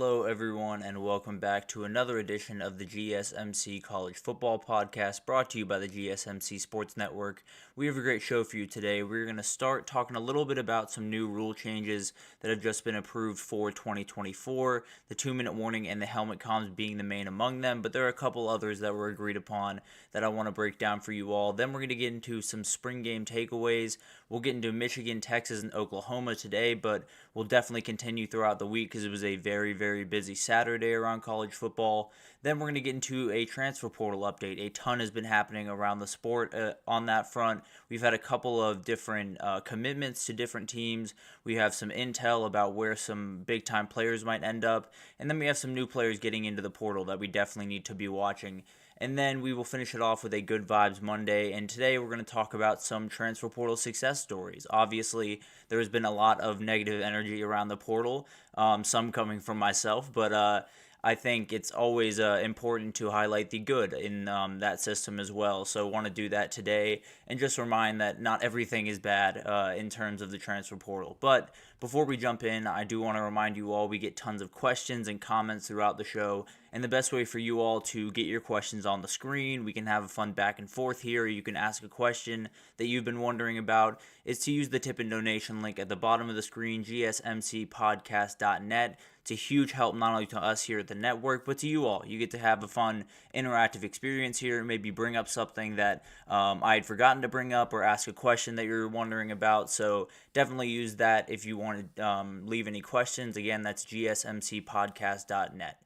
Hello, everyone, and welcome back to another edition of the GSMC College Football Podcast brought to you by the GSMC Sports Network. We have a great show for you today. We're going to start talking a little bit about some new rule changes that have just been approved for 2024, the 2-minute warning and the helmet comms being the main among them, but there are a couple others that were agreed upon that I want to break down for you all. Then we're going to get into some spring game takeaways. We'll get into Michigan, Texas, and Oklahoma today, but we'll definitely continue throughout the week because it was a very busy Saturday around college football. Then we're going to get into a transfer portal update. A ton has been happening around the sport on that front. We've had a couple of different commitments to different teams. We have some intel about where some big-time players might end up. And then we have some new players getting into the portal that we definitely need to be watching. And then we will finish it off with a Good Vibes Monday. And today we're going to talk about some transfer portal success stories. Obviously, there has been a lot of negative energy around the portal, some coming from myself, but I think it's always important to highlight the good in that system as well. So I want to do that today and just remind that not everything is bad in terms of the transfer portal. But before we jump in, I do want to remind you all we get tons of questions and comments throughout the show. And the best way for you all to get your questions on the screen, we can have a fun back and forth here. You can ask a question that you've been wondering about, is to use the tip and donation link at the bottom of the screen, gsmcpodcast.net. It's a huge help not only to us here at the network, but to you all. You get to have a fun interactive experience here, maybe bring up something that I had forgotten to bring up or ask a question that you're wondering about. So definitely use that if you want to leave any questions. Again, that's gsmcpodcast.net.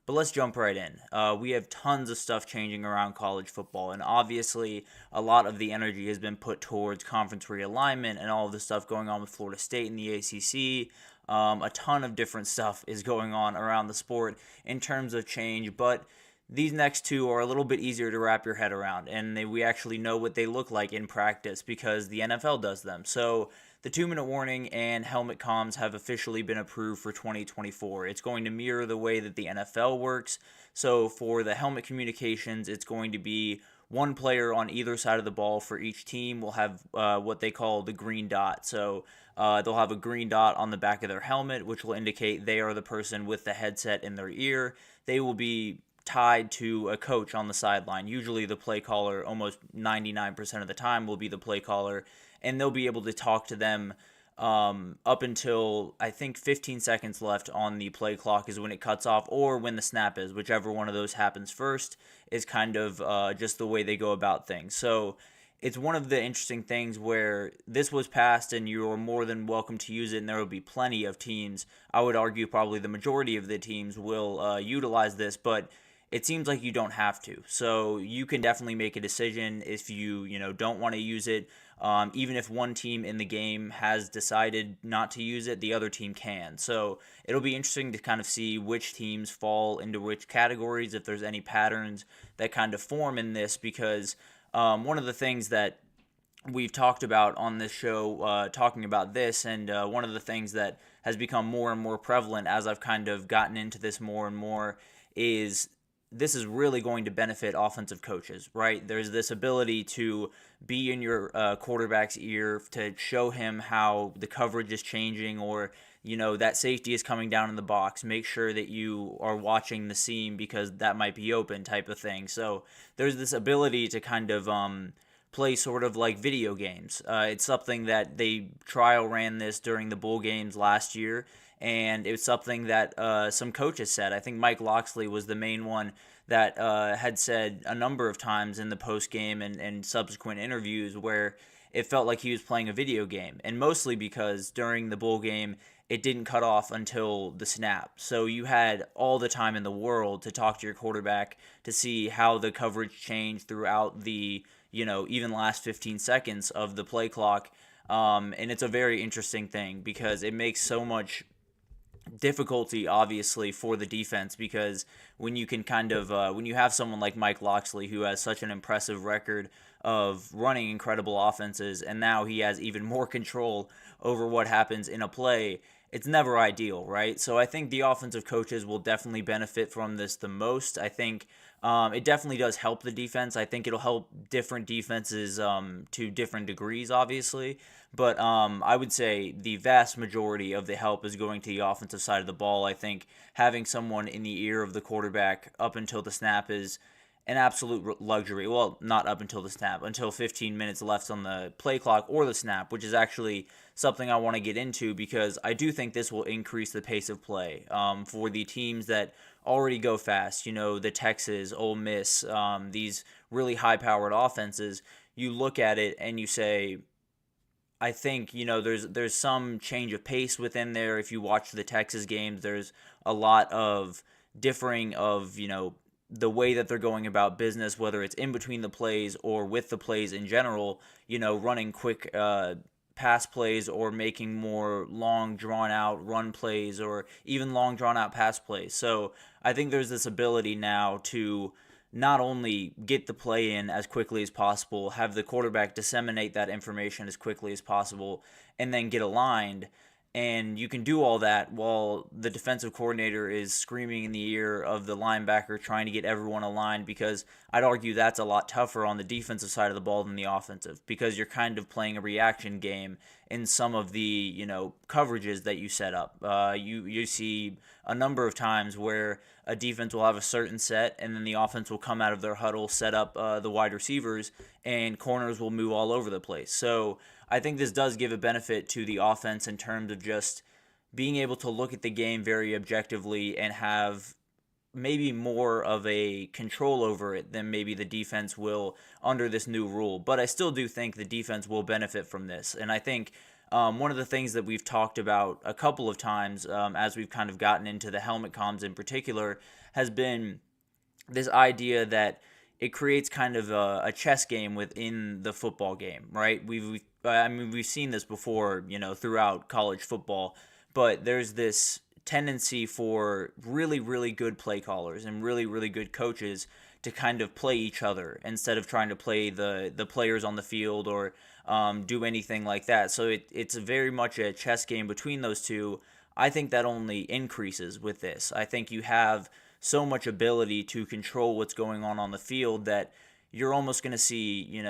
But let's jump right in. We have tons of stuff changing around college football, and obviously a lot of the energy has been put towards conference realignment and all of the stuff going on with Florida State and the ACC. A ton of different stuff is going on around the sport in terms of change, but these next two are a little bit easier to wrap your head around, and we actually know what they look like in practice because the NFL does them. So the 2-minute warning and helmet comms have officially been approved for 2024. It's going to mirror the way that the NFL works. So for the helmet communications, it's going to be one player on either side of the ball for each team will have what they call the green dot. So they'll have a green dot on the back of their helmet, which will indicate they are the person with the headset in their ear. They will be tied to a coach on the sideline. Usually the play caller, almost 99% of the time, will be the play caller, and they'll be able to talk to them up until, I think, 15 seconds left on the play clock is when it cuts off, or when the snap is. Whichever one of those happens first is kind of just the way they go about things. So it's one of the interesting things where this was passed and you're more than welcome to use it, and there will be plenty of teams. I would argue probably the majority of the teams will utilize this, but it seems like you don't have to. So you can definitely make a decision if you don't want to use it. Even if one team in the game has decided not to use it, the other team can. So it'll be interesting to kind of see which teams fall into which categories, if there's any patterns that kind of form in this, because one of the things that we've talked about on this show, talking about this, and one of the things that has become more and more prevalent as I've kind of gotten into this more and more is this is really going to benefit offensive coaches, right? There's this ability to be in your quarterback's ear to show him how the coverage is changing, or that safety is coming down in the box. Make sure that you are watching the seam because that might be open, type of thing. So there's this ability to kind of play sort of like video games. It's something that they trial ran this during the bowl games last year, and it's something that some coaches said. I think Mike Locksley was the main one that had said a number of times in the post-game and subsequent interviews where it felt like he was playing a video game, and mostly because during the bowl game, it didn't cut off until the snap. So you had all the time in the world to talk to your quarterback to see how the coverage changed throughout the, even last 15 seconds of the play clock. And it's a very interesting thing because it makes so much difficulty, obviously, for the defense, because when you can kind of when you have someone like Mike Locksley, who has such an impressive record of running incredible offenses, and now he has even more control over what happens in a play. It's never ideal, right? So I think the offensive coaches will definitely benefit from this the most. I think it definitely does help the defense. I think it'll help different defenses to different degrees, obviously. But I would say the vast majority of the help is going to the offensive side of the ball. I think having someone in the ear of the quarterback up until the snap is an absolute luxury. Well, not up until the snap, until 15 minutes left on the play clock or the snap, which is actually something I want to get into because I do think this will increase the pace of play for the teams that already go fast. The Texas, Ole Miss, these really high-powered offenses. You look at it and you say, I think there's some change of pace within there. If you watch the Texas games, there's a lot of differing of the way that they're going about business, whether it's in between the plays or with the plays in general, running quick pass plays or making more long drawn out run plays or even long drawn out pass plays. So I think there's this ability now to not only get the play in as quickly as possible, have the quarterback disseminate that information as quickly as possible, and then get aligned. And you can do all that while the defensive coordinator is screaming in the ear of the linebacker trying to get everyone aligned, because I'd argue that's a lot tougher on the defensive side of the ball than the offensive, because you're kind of playing a reaction game in some of the coverages that you set up. You see a number of times where a defense will have a certain set, and then the offense will come out of their huddle, set up the wide receivers, and corners will move all over the place. So I think this does give a benefit to the offense in terms of just being able to look at the game very objectively and have maybe more of a control over it than maybe the defense will under this new rule. But I still do think the defense will benefit from this. And I think one of the things that we've talked about a couple of times as we've kind of gotten into the helmet comms in particular has been this idea that it creates kind of a chess game within the football game, right? We've seen this before, throughout college football, but there's this tendency for really, really good play callers and really, really good coaches to kind of play each other instead of trying to play the players on the field or do anything like that. So it's very much a chess game between those two. I think that only increases with this. I think you have so much ability to control what's going on the field that you're almost going to see,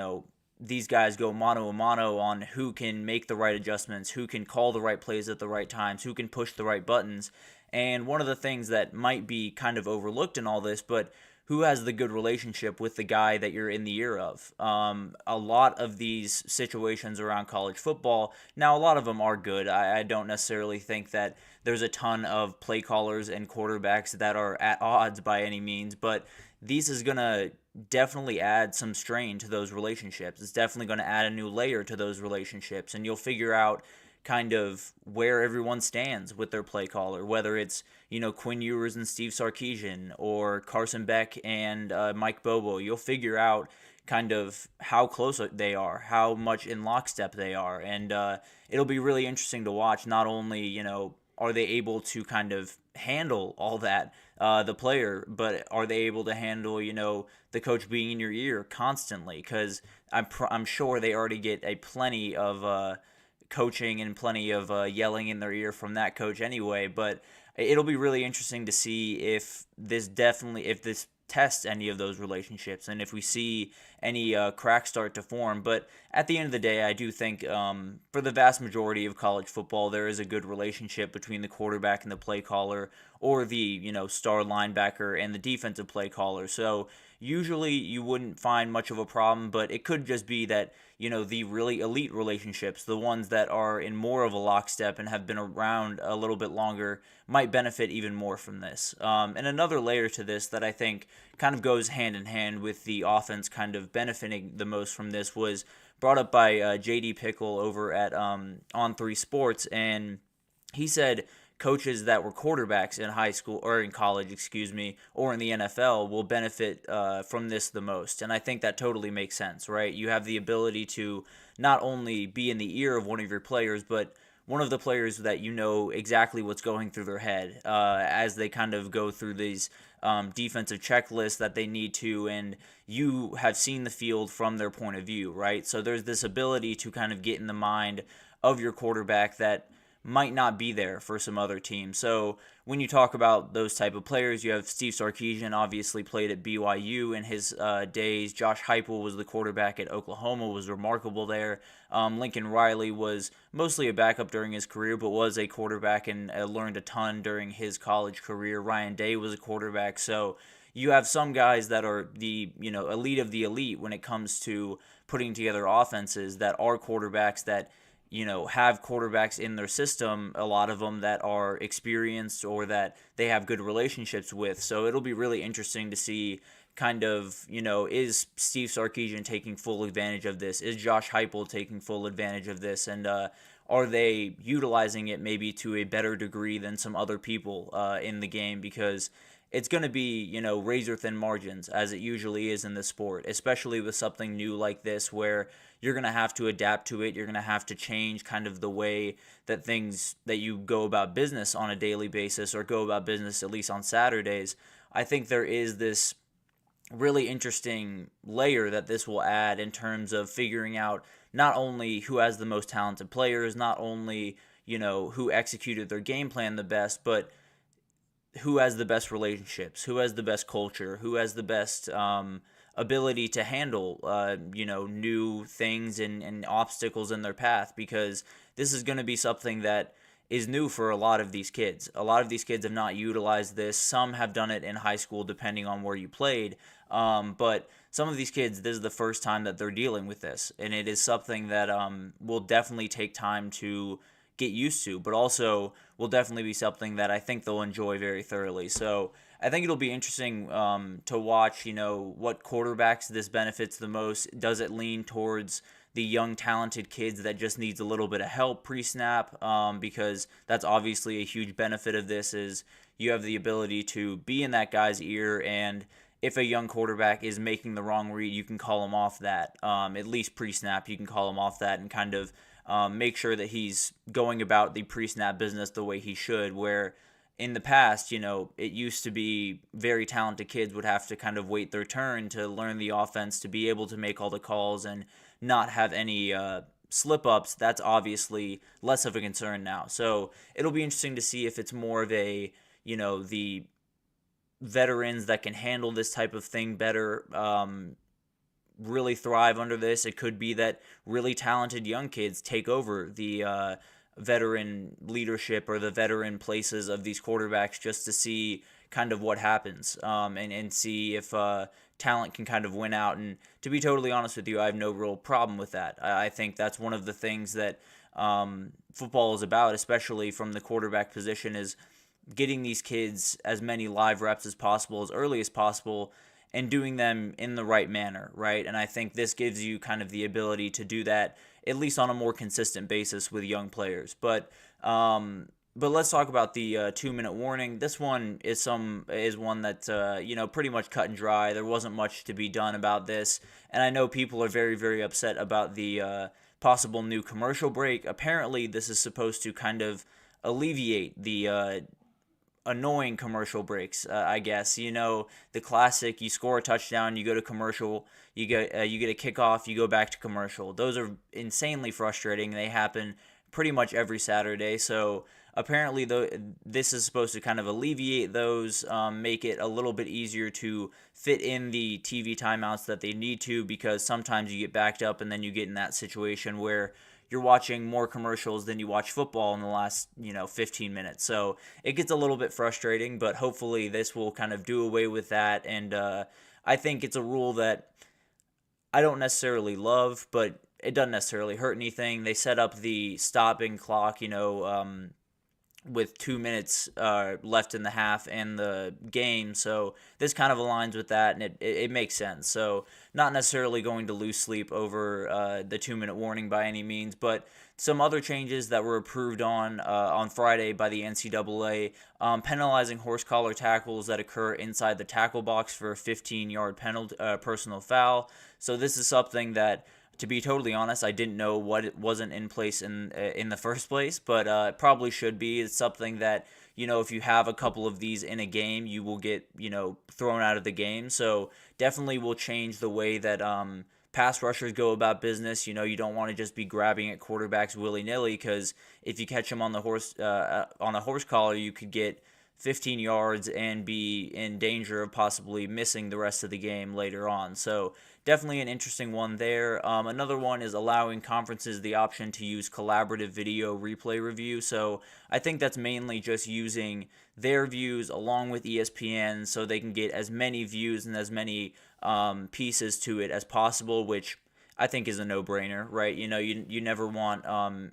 these guys go mano a mano on who can make the right adjustments, who can call the right plays at the right times, who can push the right buttons. And one of the things that might be kind of overlooked in all this, but who has the good relationship with the guy that you're in the ear of? A lot of these situations around college football, now a lot of them are good. I don't necessarily think that there's a ton of play callers and quarterbacks that are at odds by any means, but these is going to definitely add some strain to those relationships. It's definitely going to add a new layer to those relationships, and you'll figure out kind of where everyone stands with their play caller, whether it's, Quinn Ewers and Steve Sarkisian or Carson Beck and Mike Bobo. You'll figure out kind of how close they are, how much in lockstep they are, and it'll be really interesting to watch. Not only, are they able to kind of handle all that, the player, but are they able to handle, the coach being in your ear constantly? Because I'm sure they already get a plenty of coaching and plenty of yelling in their ear from that coach anyway. But it'll be really interesting to see if this tests any of those relationships and if we see any cracks start to form. But at the end of the day, I do think for the vast majority of college football, there is a good relationship between the quarterback and the play caller, or the star linebacker and the defensive play caller. So usually you wouldn't find much of a problem, but it could just be that the really elite relationships, the ones that are in more of a lockstep and have been around a little bit longer, might benefit even more from this. And another layer to this that I think kind of goes hand in hand with the offense kind of benefiting the most from this was brought up by JD Pickle over at On 3 Sports, and he said coaches that were quarterbacks in high school or in college, or in the NFL will benefit from this the most. And I think that totally makes sense, right? You have the ability to not only be in the ear of one of your players, but one of the players that you know exactly what's going through their head as they kind of go through these defensive checklists that they need to, and you have seen the field from their point of view, right? So there's this ability to kind of get in the mind of your quarterback that might not be there for some other teams. So when you talk about those type of players, you have Steve Sarkisian, obviously played at BYU in his days. Josh Heupel was the quarterback at Oklahoma, was remarkable there. Lincoln Riley was mostly a backup during his career, but was a quarterback and learned a ton during his college career. Ryan Day was a quarterback. So you have some guys that are the elite of the elite when it comes to putting together offenses that are quarterbacks that have quarterbacks in their system, a lot of them that are experienced or that they have good relationships with. So it'll be really interesting to see kind of, is Steve Sarkisian taking full advantage of this? Is Josh Heupel taking full advantage of this? And are they utilizing it maybe to a better degree than some other people in the game? Because it's going to be, razor thin margins, as it usually is in the sport, especially with something new like this where you're going to have to adapt to it. You're going to have to change kind of the way that things that you go about business on a daily basis or go about business at least on Saturdays. I think there is this really interesting layer that this will add in terms of figuring out not only who has the most talented players, not only, who executed their game plan the best, but who has the best relationships, who has the best culture, who has the best ability to handle, new things and obstacles in their path, because this is going to be something that is new for a lot of these kids. A lot of these kids have not utilized this. Some have done it in high school, depending on where you played. But some of these kids, this is the first time that they're dealing with this. And it is something that will definitely take time to get used to, but also will definitely be something that I think they'll enjoy very thoroughly. So I think it'll be interesting to watch, what quarterbacks this benefits the most. Does it lean towards the young, talented kids that just needs a little bit of help pre-snap? Because that's obviously a huge benefit of this is you have the ability to be in that guy's ear, and if a young quarterback is making the wrong read, you can call him off that. At least pre-snap, you can call him off that and kind of make sure that he's going about the pre-snap business the way he should, where in the past, it used to be very talented kids would have to kind of wait their turn to learn the offense, to be able to make all the calls and not have any slip-ups. That's obviously less of a concern now. So it'll be interesting to see if it's more of a, the veterans that can handle this type of thing better really thrive under this. It could be that really talented young kids take over the veteran leadership or the veteran places of these quarterbacks just to see kind of what happens and see if talent can kind of win out. And to be totally honest with you, I have no real problem with that. I think that's one of the things that football is about, especially from the quarterback position, is getting these kids as many live reps as possible, as early as possible, and doing them in the right manner, right? And I think this gives you kind of the ability to do that at least on a more consistent basis with young players. But let's talk about the 2-minute warning. This one is one that pretty much cut and dry. There wasn't much to be done about this, and I know people are very, very upset about the possible new commercial break. Apparently, this is supposed to kind of alleviate the annoying commercial breaks, I guess. The classic, you score a touchdown, you go to commercial, you get a kickoff, you go back to commercial. Those are insanely frustrating. They happen pretty much every Saturday. So apparently this is supposed to kind of alleviate those, make it a little bit easier to fit in the TV timeouts that they need to, because sometimes you get backed up and then you get in that situation where you're watching more commercials than you watch football in the last, 15 minutes. So it gets a little bit frustrating, but hopefully this will kind of do away with that. And I think it's a rule that I don't necessarily love, but it doesn't necessarily hurt anything. They set up the stopping clock, with 2 minutes left in the half and the game. So this kind of aligns with that, and it makes sense. So not necessarily going to lose sleep over the 2-minute warning by any means, but some other changes that were approved on Friday by the NCAA, penalizing horse collar tackles that occur inside the tackle box for a 15-yard personal foul. So this is something that To be totally honest, I didn't know what it wasn't in place in the first place, but it probably should be. It's something that, if you have a couple of these in a game, you will get, thrown out of the game. So definitely will change the way that pass rushers go about business. You don't want to just be grabbing at quarterbacks willy nilly, because if you catch them on a horse collar, you could get 15 yards and be in danger of possibly missing the rest of the game later on. So definitely an interesting one there. Another one is allowing conferences the option to use collaborative video replay review. So I think that's mainly just using their views along with ESPN so they can get as many views and as many pieces to it as possible, which I think is a no-brainer, right? You never want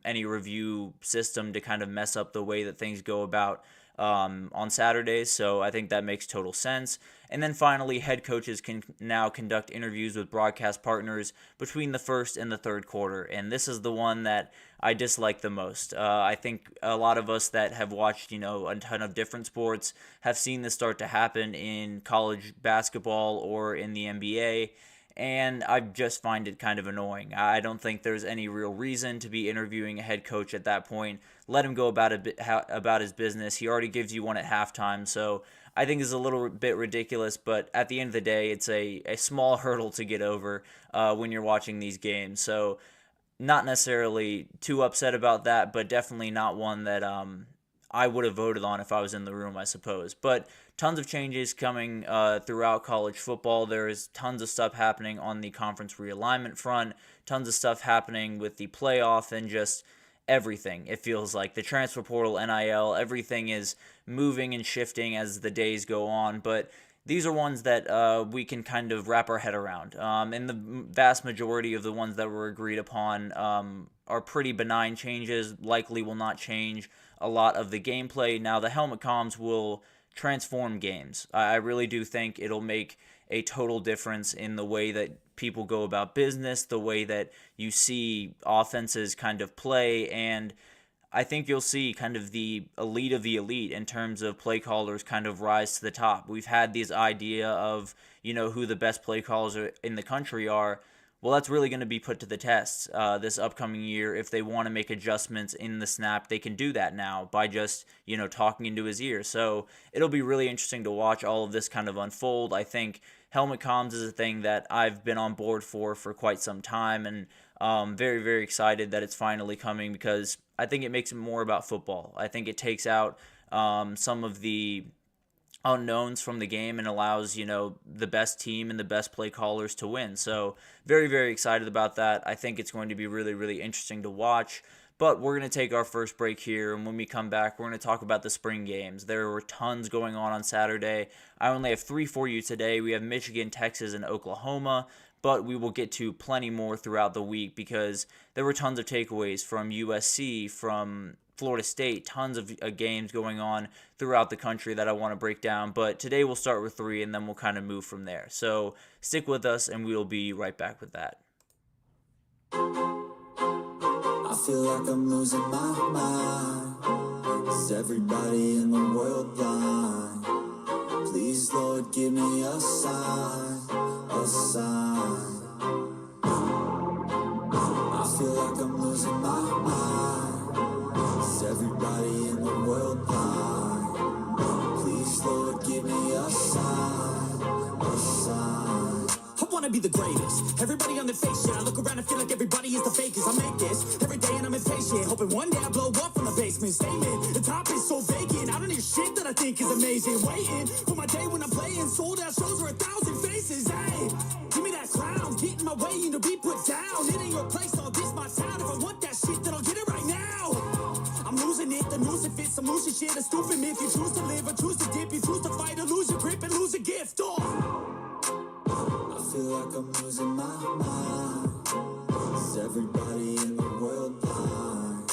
any review system to kind of mess up the way that things go about on Saturdays, so I think that makes total sense. And then finally, head coaches can now conduct interviews with broadcast partners between the first and the third quarter, and this is the one that I dislike the most. I think a lot of us that have watched, a ton of different sports have seen this start to happen in college basketball or in the NBA, and I just find it kind of annoying. I don't think there's any real reason to be interviewing a head coach at that point. Let him go about his business. He already gives you one at halftime, so I think it's a little bit ridiculous, but at the end of the day, it's a small hurdle to get over when you're watching these games. So not necessarily too upset about that, but definitely not one that I would have voted on if I was in the room, I suppose. But tons of changes coming throughout college football. There is tons of stuff happening on the conference realignment front, tons of stuff happening with the playoff, and just everything. It feels like the transfer portal, NIL, everything is moving and shifting as the days go on. But these are ones that we can kind of wrap our head around. And the vast majority of the ones that were agreed upon are pretty benign changes, likely will not change a lot of the gameplay. Now, the helmet comms will transform games. I really do think it'll make a total difference in the way that people go about business, the way that you see offenses kind of play, and I think you'll see kind of the elite of the elite in terms of play callers kind of rise to the top. We've had this idea of, who the best play callers in the country are. Well, that's really going to be put to the test this upcoming year. If they want to make adjustments in the snap, they can do that now by just, talking into his ear. So it'll be really interesting to watch all of this kind of unfold. I think helmet comms is a thing that I've been on board for quite some time, and very, very excited that it's finally coming, because I think it makes it more about football. I think it takes out some of the unknowns from the game and allows, the best team and the best play callers to win. So very, very excited about that. I think it's going to be really, really interesting to watch. But we're going to take our first break here, and when we come back, we're going to talk about the spring games. There were tons going on Saturday. I only have 3 for you today. We have Michigan, Texas, and Oklahoma, but we will get to plenty more throughout the week because there were tons of takeaways from USC, from Florida State, tons of games going on throughout the country that I want to break down. But today we'll start with 3, and then we'll kind of move from there. So stick with us, and we'll be right back with that. I feel like I'm losing my mind. Is everybody in the world blind? Please, Lord, give me a sign, a sign. I feel like I'm losing my mind. Is everybody in the world blind? Please, Lord, give me a sign, a sign. I wanna be the greatest. Everybody on the fake shit. I look around and feel like everybody is the fakest. I make this every day and I'm impatient, hoping one day I blow up from the basement. Statement, the top is so vacant. I don't hear shit that I think is amazing. Waiting for my day when I'm playing sold out shows where 1,000 faces. Hey, give me that crown, get in my way and to be put down. It ain't your place, all this my town. If I want that shit, then I'll get it right now. I'm losing it, the noose it fits. I'm losing shit, a stupid myth. You choose to live or choose to dip. You choose to fight or lose your grip and lose a gift. I feel like I'm losing my mind. Is everybody in the world blind?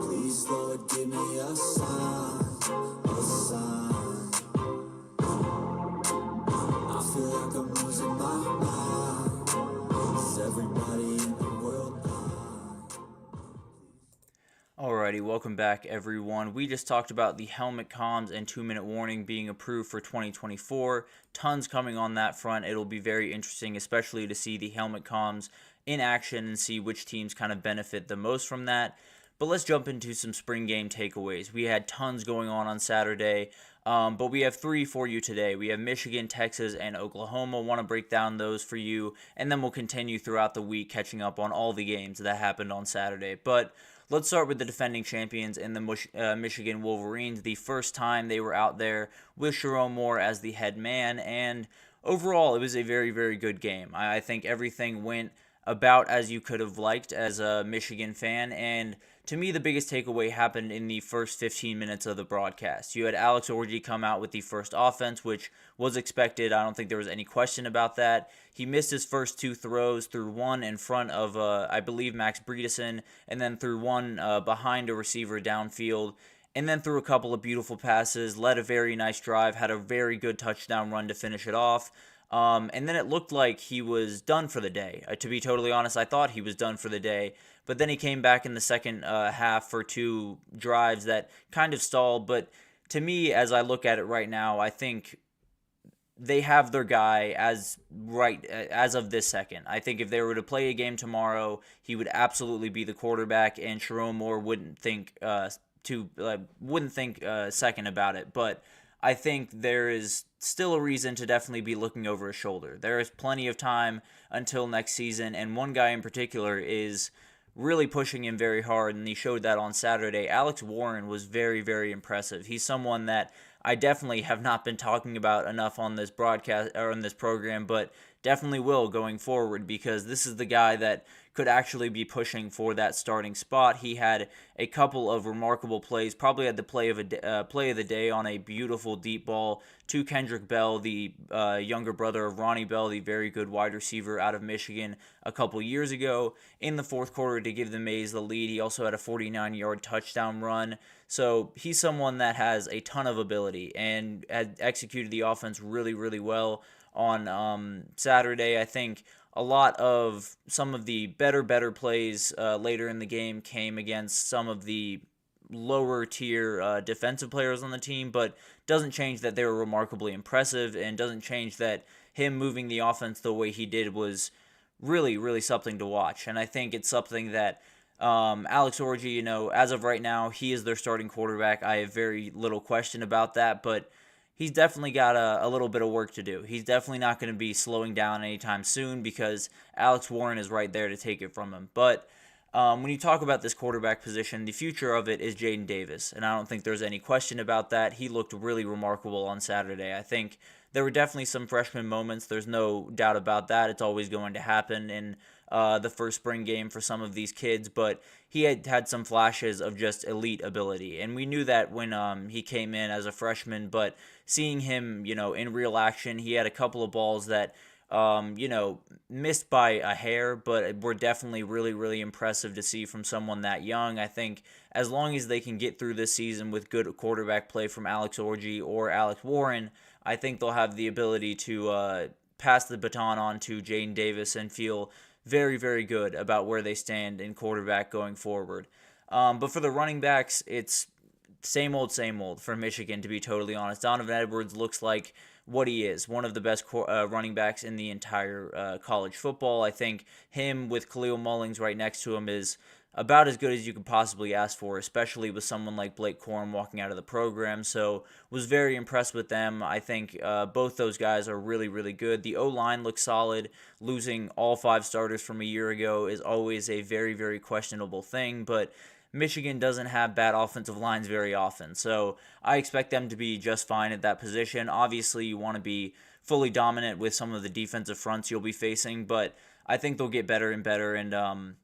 Please, Lord, give me a sign, a sign. I feel like I'm losing my mind. Is everybody in the world blind? Alrighty, welcome back everyone. We just talked about the helmet comms and 2-minute warning being approved for 2024. Tons coming on that front. It'll be very interesting, especially to see the helmet comms in action and see which teams kind of benefit the most from that. But let's jump into some spring game takeaways. We had tons going on Saturday, but we have 3 for you today. We have Michigan, Texas, and Oklahoma. Want to break down those for you, and then we'll continue throughout the week catching up on all the games that happened on Saturday. But let's start with the defending champions in the Michigan Wolverines. The first time they were out there with Sharon Moore as the head man, and overall it was a very, very good game. I think everything went about as you could have liked as a Michigan fan, and to me, the biggest takeaway happened in the first 15 minutes of the broadcast. You had Alex Orji come out with the first offense, which was expected. I don't think there was any question about that. He missed his first 2 throws, threw one in front of, I believe, Max Bredesen, and then threw one behind a receiver downfield, and then threw a couple of beautiful passes, led a very nice drive, had a very good touchdown run to finish it off. And then it looked like he was done for the day. To be totally honest, I thought he was done for the day. But then he came back in the second half for 2 drives that kind of stalled. But to me, as I look at it right now, I think they have their guy as of this second. I think if they were to play a game tomorrow, he would absolutely be the quarterback, and Sharon Moore wouldn't think second about it. But I think there is still a reason to definitely be looking over his shoulder. There is plenty of time until next season, and one guy in particular is really pushing him very hard, and he showed that on Saturday. Alex Warren was very, very impressive. He's someone that I definitely have not been talking about enough on this broadcast or on this program, but definitely will going forward, because this is the guy that could actually be pushing for that starting spot. He had a couple of remarkable plays, probably had the play of the day on a beautiful deep ball to Kendrick Bell, the younger brother of Ronnie Bell, the very good wide receiver out of Michigan a couple years ago in the fourth quarter to give the Maize the lead. He also had a 49-yard touchdown run. So he's someone that has a ton of ability and had executed the offense really, really well on Saturday. I think a lot of some of the better plays later in the game came against some of the lower tier defensive players on the team, but doesn't change that they were remarkably impressive, and doesn't change that him moving the offense the way he did was really, really something to watch. And I think it's something that Alex Orji, as of right now, he is their starting quarterback. I have very little question about that, but he's definitely got a little bit of work to do. He's definitely not going to be slowing down anytime soon, because Alex Warren is right there to take it from him. But when you talk about this quarterback position, the future of it is Jaden Davis, and I don't think there's any question about that. He looked really remarkable on Saturday. I think there were definitely some freshman moments. There's no doubt about that. It's always going to happen in the first spring game for some of these kids, but he had some flashes of just elite ability, and we knew that when he came in as a freshman. But seeing him, in real action, he had a couple of balls that missed by a hair, but were definitely really, really impressive to see from someone that young. I think as long as they can get through this season with good quarterback play from Alex Orji or Alex Warren, I think they'll have the ability to pass the baton on to Jaden Davis and feel very, very good about where they stand in quarterback going forward. But for the running backs, it's same old for Michigan, to be totally honest. Donovan Edwards looks like what he is, one of the best running backs in the entire college football. I think him with Khalil Mullings right next to him is about as good as you could possibly ask for, especially with someone like Blake Corum walking out of the program. So was very impressed with them. I think both those guys are really, really good. The O-line looks solid. Losing all 5 starters from a year ago is always a very, very questionable thing, but Michigan doesn't have bad offensive lines very often, so I expect them to be just fine at that position. Obviously, you want to be fully dominant with some of the defensive fronts you'll be facing, but I think they'll get better and better, and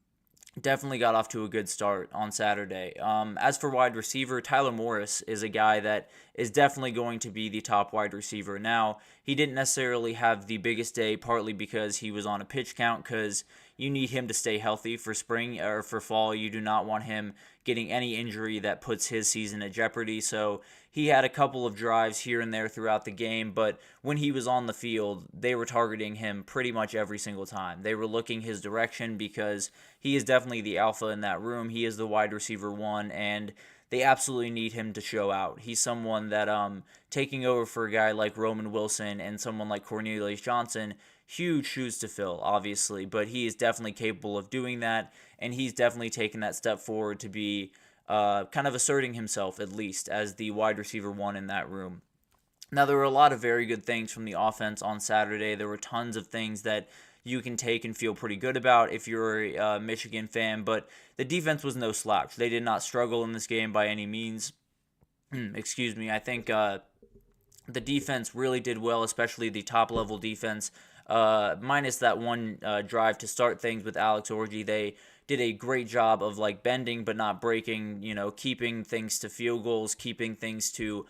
definitely got off to a good start on Saturday. As for wide receiver, Tyler Morris is a guy that is definitely going to be the top wide receiver. Now, he didn't necessarily have the biggest day, partly because he was on a pitch count, because you need him to stay healthy for spring or for fall. You do not want him getting any injury that puts his season at jeopardy. So he had a couple of drives here and there throughout the game, but when he was on the field, they were targeting him pretty much every single time. They were looking his direction because he is definitely the alpha in that room. He is the wide receiver 1, and they absolutely need him to show out. He's someone that taking over for a guy like Roman Wilson and someone like Cornelius Johnson, huge shoes to fill, obviously, but he is definitely capable of doing that, and he's definitely taken that step forward to be kind of asserting himself, at least, as the wide receiver one in that room. Now, there were a lot of very good things from the offense on Saturday. There were tons of things that you can take and feel pretty good about if you're a Michigan fan, but the defense was no slouch. They did not struggle in this game by any means. Excuse me. I think the defense really did well, especially the top-level defense. Minus that one drive to start things with Alex Orji, they did a great job of like bending but not breaking, keeping things to field goals, keeping things to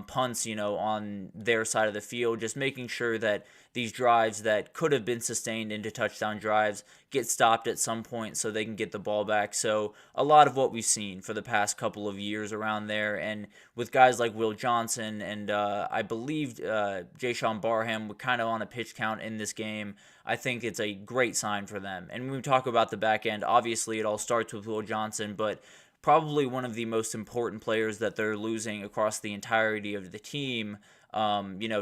punts, on their side of the field, just making sure that these drives that could have been sustained into touchdown drives get stopped at some point so they can get the ball back. So a lot of what we've seen for the past couple of years around there, and with guys like Will Johnson and I believe JioSaavn Barham were kind of on a pitch count in this game, I think it's a great sign for them. And when we talk about the back end, obviously it all starts with Will Johnson, but probably one of the most important players that they're losing across the entirety of the team,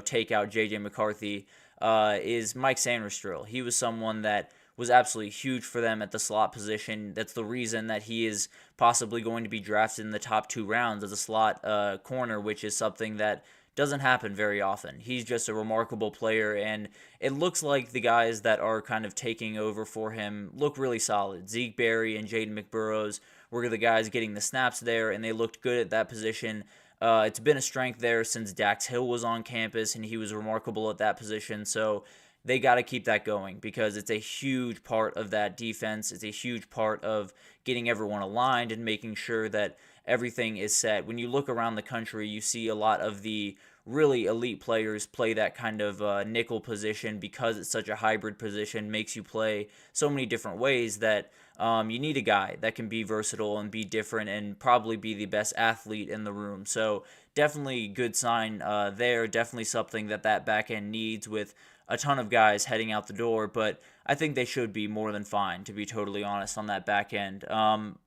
take out J.J. McCarthy, is Mike Sanderstrill. He was someone that was absolutely huge for them at the slot position. That's the reason that he is possibly going to be drafted in the top 2 rounds as a slot corner, which is something that doesn't happen very often. He's just a remarkable player, and it looks like the guys that are kind of taking over for him look really solid. Zeke Berry and Jaden McBurrows were the guys getting the snaps there, and they looked good at that position. It's been a strength there since Dax Hill was on campus, and he was remarkable at that position. So they got to keep that going because it's a huge part of that defense. It's a huge part of getting everyone aligned and making sure that everything is set. When you look around the country, you see a lot of the really elite players play that kind of nickel position because it's such a hybrid position, makes you play so many different ways that you need a guy that can be versatile and be different and probably be the best athlete in the room. So definitely good sign there. Definitely something that back end needs with a ton of guys heading out the door, but I think they should be more than fine, to be totally honest, on that back end.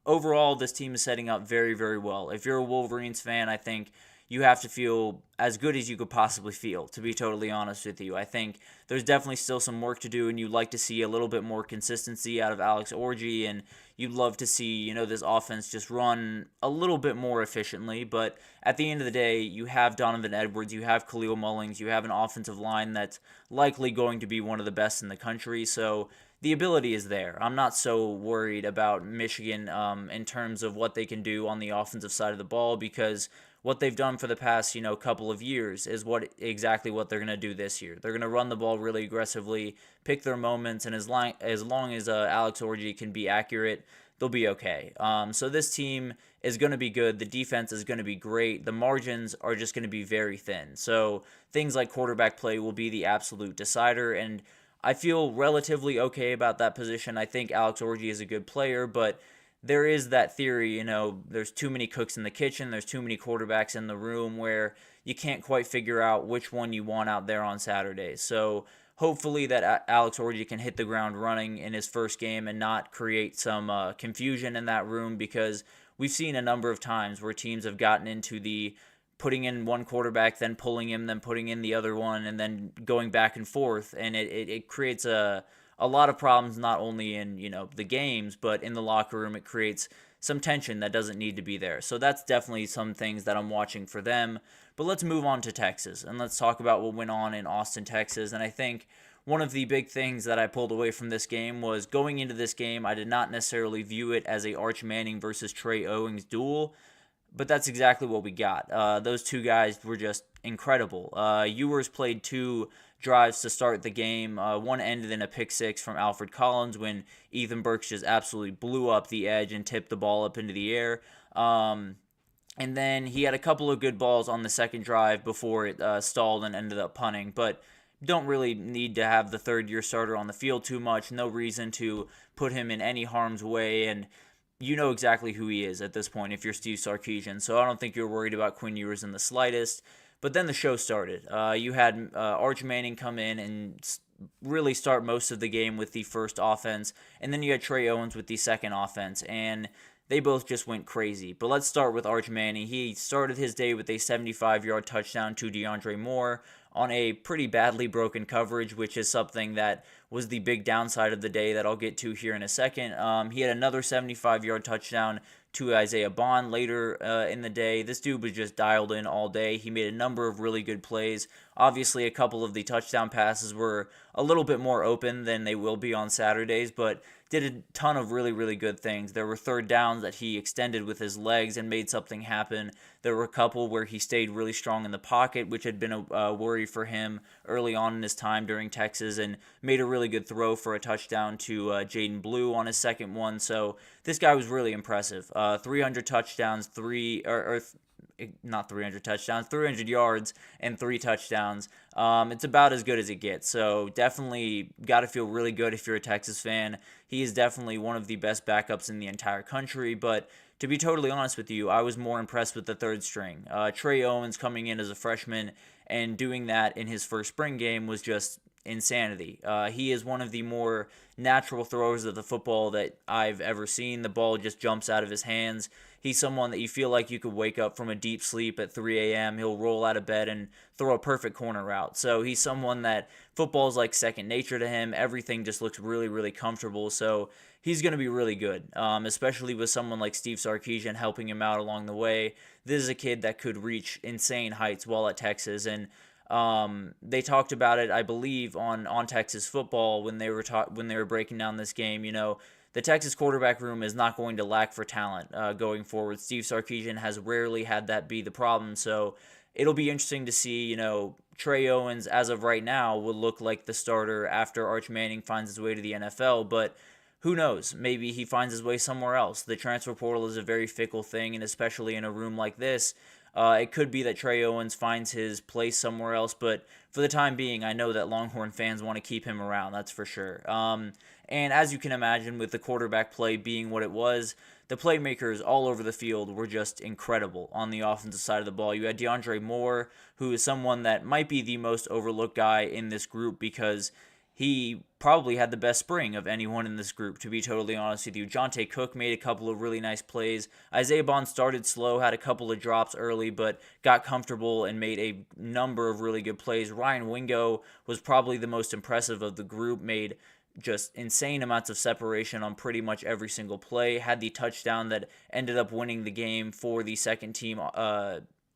Overall, this team is setting up very, very well. If you're a Wolverines fan, I think you have to feel as good as you could possibly feel, to be totally honest with you. I think there's definitely still some work to do, and you'd like to see a little bit more consistency out of Alex Orji, and you'd love to see, this offense just run a little bit more efficiently. But at the end of the day, you have Donovan Edwards, you have Khalil Mullings, you have an offensive line that's likely going to be one of the best in the country. So the ability is there. I'm not so worried about Michigan in terms of what they can do on the offensive side of the ball, because what they've done for the past, couple of years is exactly what they're going to do this year. They're going to run the ball really aggressively, pick their moments, and as long as Alex Orji can be accurate, they'll be okay. So this team is going to be good. The defense is going to be great. The margins are just going to be very thin. So things like quarterback play will be the absolute decider, and I feel relatively okay about that position. I think Alex Orji is a good player, but there is that theory, there's too many cooks in the kitchen, there's too many quarterbacks in the room where you can't quite figure out which one you want out there on Saturday. So hopefully that Alex Orji can hit the ground running in his first game and not create some confusion in that room, because we've seen a number of times where teams have gotten into the putting in one quarterback, then pulling him, then putting in the other one, and then going back and forth, and it creates a lot of problems, not only in the games, but in the locker room. It creates some tension that doesn't need to be there. So that's definitely some things that I'm watching for them. But let's move on to Texas, and let's talk about what went on in Austin, Texas. And I think one of the big things that I pulled away from this game was, going into this game, I did not necessarily view it as a Arch Manning versus Trey Owens duel, but that's exactly what we got. Those two guys were just incredible. Ewers played 2 drives to start the game. One ended in a pick six from Alfred Collins when Ethan Burks just absolutely blew up the edge and tipped the ball up into the air. And then he had a couple of good balls on the second drive before it stalled and ended up punting. But don't really need to have the third-year starter on the field too much. No reason to put him in any harm's way, and you know exactly who he is at this point if you're Steve Sarkisian. So I don't think you're worried about Quinn Ewers in the slightest. But then the show started. You had Arch Manning come in and really start most of the game with the first offense, and then you had Trey Owens with the second offense. And they both just went crazy. But let's start with Arch Manning. He started his day with a 75-yard touchdown to DeAndre Moore on a pretty badly broken coverage, which is something that was the big downside of the day that I'll get to here in a second. He had another 75-yard touchdown to Isaiah Bond later in the day. This dude was just dialed in all day. He made a number of really good plays. Obviously, a couple of the touchdown passes were a little bit more open than they will be on Saturdays, but did a ton of really, really good things. There were third downs that he extended with his legs and made something happen. There were a couple where he stayed really strong in the pocket, which had been a worry for him early on in his time during Texas, and made a really good throw for a touchdown to Jaden Blue on his second one. So this guy was really impressive. 300 touchdowns, not 300 touchdowns, 300 yards and 3 touchdowns. It's about as good as it gets. So definitely got to feel really good if you're a Texas fan. He is definitely one of the best backups in the entire country. But to be totally honest with you, I was more impressed with the third string. Trey Owens coming in as a freshman and doing that in his first spring game was just insanity. He is one of the more natural throwers of the football that I've ever seen. The ball just jumps out of his hands. He's someone that you feel like you could wake up from a deep sleep at 3 a.m. He'll roll out of bed and throw a perfect corner route. So he's someone that football is like second nature to him. Everything just looks really, really comfortable. So he's going to be really good, especially with someone like Steve Sarkisian helping him out along the way. This is a kid that could reach insane heights while at Texas, and they talked about it, I believe, on Texas football when they were breaking down this game. You know, the Texas quarterback room is not going to lack for talent going forward. Steve Sarkisian has rarely had that be the problem, so it'll be interesting to see. You know, Trey Owens, as of right now, will look like the starter after Arch Manning finds his way to the NFL, but who knows? Maybe he finds his way somewhere else. The transfer portal is a very fickle thing, and especially in a room like this, it could be that Trey Owens finds his place somewhere else, but for the time being, I know that Longhorn fans want to keep him around, that's for sure. And as you can imagine, with the quarterback play being what it was, the playmakers all over the field were just incredible on the offensive side of the ball. You had DeAndre Moore, who is someone that might be the most overlooked guy in this group because he probably had the best spring of anyone in this group, to be totally honest with you. Jonte Cook made a couple of really nice plays. Isaiah Bond started slow, had a couple of drops early, but got comfortable and made a number of really good plays. Ryan Wingo was probably the most impressive of the group, made just insane amounts of separation on pretty much every single play, had the touchdown that ended up winning the game for the second team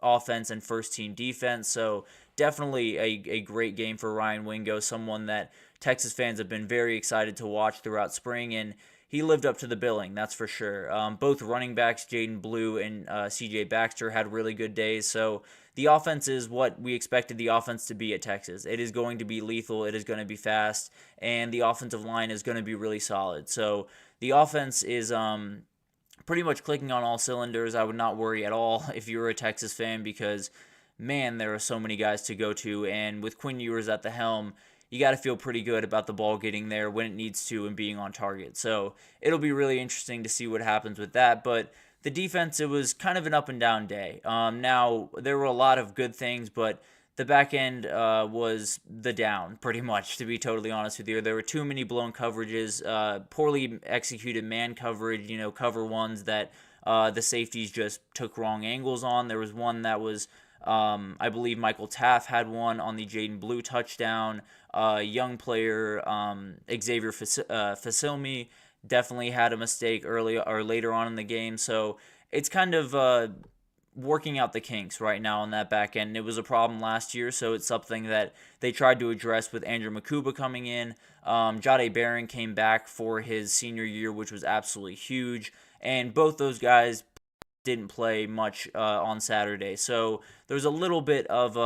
offense and first team defense. So definitely a great game for Ryan Wingo, someone that Texas fans have been very excited to watch throughout spring, and he lived up to the billing, that's for sure. Both running backs, Jaden Blue and CJ Baxter, had really good days. So the offense is what we expected the offense to be at Texas. It is going to be lethal, it is going to be fast, and the offensive line is going to be really solid. So the offense is pretty much clicking on all cylinders. I would not worry at all if you were a Texas fan because, man, there are so many guys to go to, and with Quinn Ewers at the helm, you got to feel pretty good about the ball getting there when it needs to and being on target. So it'll be really interesting to see what happens with that. But the defense, it was kind of an up and down day. Now, there were a lot of good things, but the back end was the down, pretty much, to be totally honest with you. There were too many blown coverages, poorly executed man coverage, cover ones that the safeties just took wrong angles on. There was one that was, I believe Michael Taff had one on the Jaden Blue touchdown. Young player Xavier Fasilmi definitely had a mistake early or later on in the game. So it's kind of working out the kinks right now on that back end. It was a problem last year, so it's something that they tried to address with Andrew Makuba coming in. Jahdae Barron came back for his senior year, which was absolutely huge. And both those guys didn't play much on Saturday. So there's a little bit of,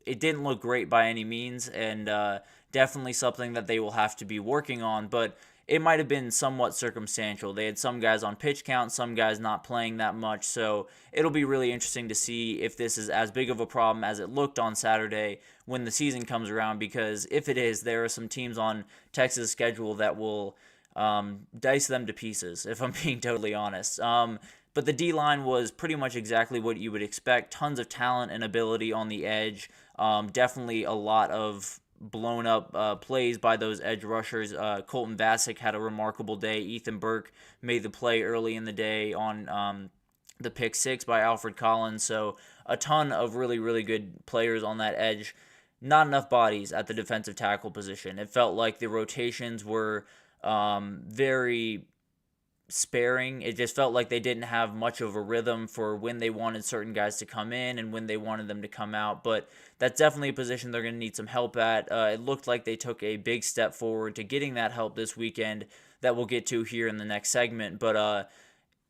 it didn't look great by any means, and definitely something that they will have to be working on, but it might have been somewhat circumstantial. They had some guys on pitch count, some guys not playing that much, so it'll be really interesting to see if this is as big of a problem as it looked on Saturday when the season comes around, because if it is, there are some teams on Texas' schedule that will dice them to pieces, if I'm being totally honest. But the D-line was pretty much exactly what you would expect. Tons of talent and ability on the edge. Definitely a lot of blown up plays by those edge rushers. Colton Vasek had a remarkable day. Ethan Burke made the play early in the day on the pick six by Alfred Collins. So a ton of really, really good players on that edge. Not enough bodies at the defensive tackle position. It felt like the rotations were very sparing. It just felt like they didn't have much of a rhythm for when they wanted certain guys to come in and when they wanted them to come out. But that's definitely a position they're going to need some help at. It looked like they took a big step forward to getting that help this weekend that we'll get to here in the next segment. But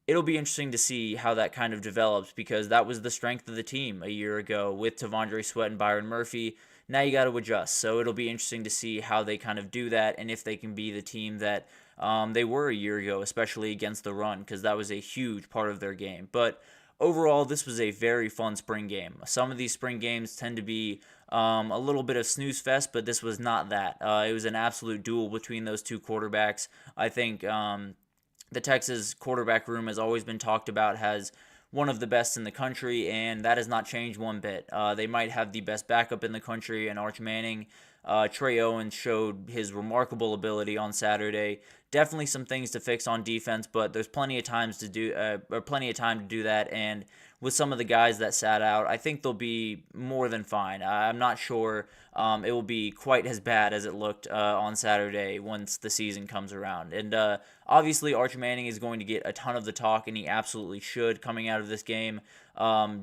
it'll be interesting to see how that kind of develops, because that was the strength of the team a year ago with Tavondre Sweat and Byron Murphy. Now you got to adjust. So it'll be interesting to see how they kind of do that and if they can be the team that they were a year ago, especially against the run, because that was a huge part of their game. But overall, this was a very fun spring game. Some of these spring games tend to be a little bit of snooze fest, but this was not that. It was an absolute duel between those two quarterbacks. I think the Texas quarterback room has always been talked about, has one of the best in the country, and that has not changed one bit. They might have the best backup in the country in Arch Manning. Trey Owens showed his remarkable ability on Saturday. Definitely some things to fix on defense, but there's plenty of time to do that. And with some of the guys that sat out, I think they'll be more than fine. I'm not sure it will be quite as bad as it looked on Saturday once the season comes around. And obviously, Arch Manning is going to get a ton of the talk, and he absolutely should coming out of this game.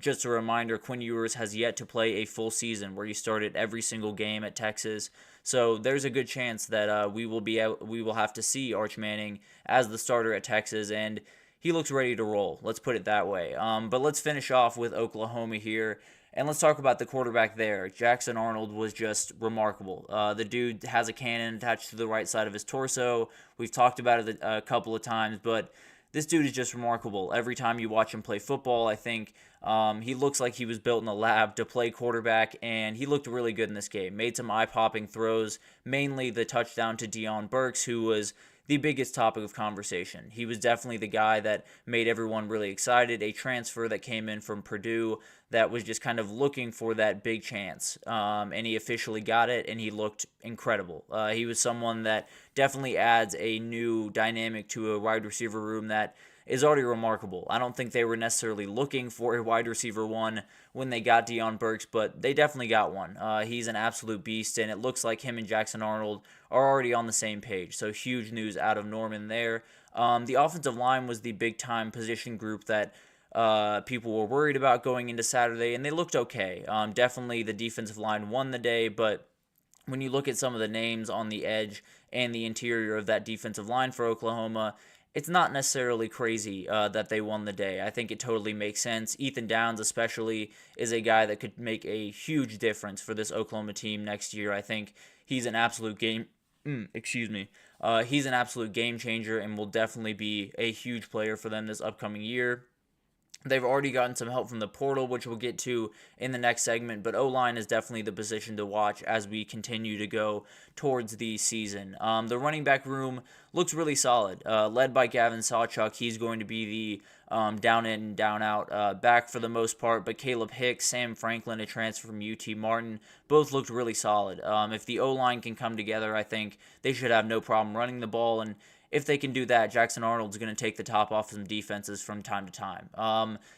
Just a reminder, Quinn Ewers has yet to play a full season where he started every single game at Texas. So there's a good chance that we will have to see Arch Manning as the starter at Texas, and he looks ready to roll. Let's put it that way. But let's finish off with Oklahoma here, and let's talk about the quarterback there. Jackson Arnold was just remarkable. The dude has a cannon attached to the right side of his torso. We've talked about it a couple of times, but this dude is just remarkable. Every time you watch him play football, I think he looks like he was built in a lab to play quarterback, and he looked really good in this game. Made some eye-popping throws, mainly the touchdown to Deion Burks, who was the biggest topic of conversation. He was definitely the guy that made everyone really excited, a transfer that came in from Purdue that was just kind of looking for that big chance, and he officially got it, and he looked incredible. He was someone that definitely adds a new dynamic to a wide receiver room that is already remarkable. I don't think they were necessarily looking for a wide receiver one when they got Deion Burks, but they definitely got one. He's an absolute beast, and it looks like him and Jackson Arnold are already on the same page, so huge news out of Norman there. The offensive line was the big-time position group that people were worried about going into Saturday, and they looked okay. Definitely the defensive line won the day, but when you look at some of the names on the edge and the interior of that defensive line for Oklahoma, it's not necessarily crazy that they won the day. I think it totally makes sense. Ethan Downs especially is a guy that could make a huge difference for this Oklahoma team next year. I think he's an absolute he's an absolute game changer and will definitely be a huge player for them this upcoming year. They've already gotten some help from the portal, which we'll get to in the next segment, but O-line is definitely the position to watch as we continue to go towards the season. The running back room looks really solid, led by Gavin Sawchuk. He's going to be the down in and down out back for the most part, but Caleb Hicks, Sam Franklin, a transfer from UT Martin, both looked really solid. If the O-line can come together, I think they should have no problem running the ball, and if they can do that, Jackson Arnold's going to take the top off some defenses from time to time.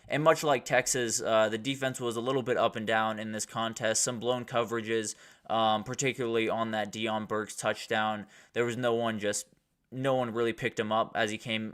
And much like Texas, the defense was a little bit up and down in this contest. Some blown coverages, particularly on that Deion Burks touchdown. There was no one really picked him up as he came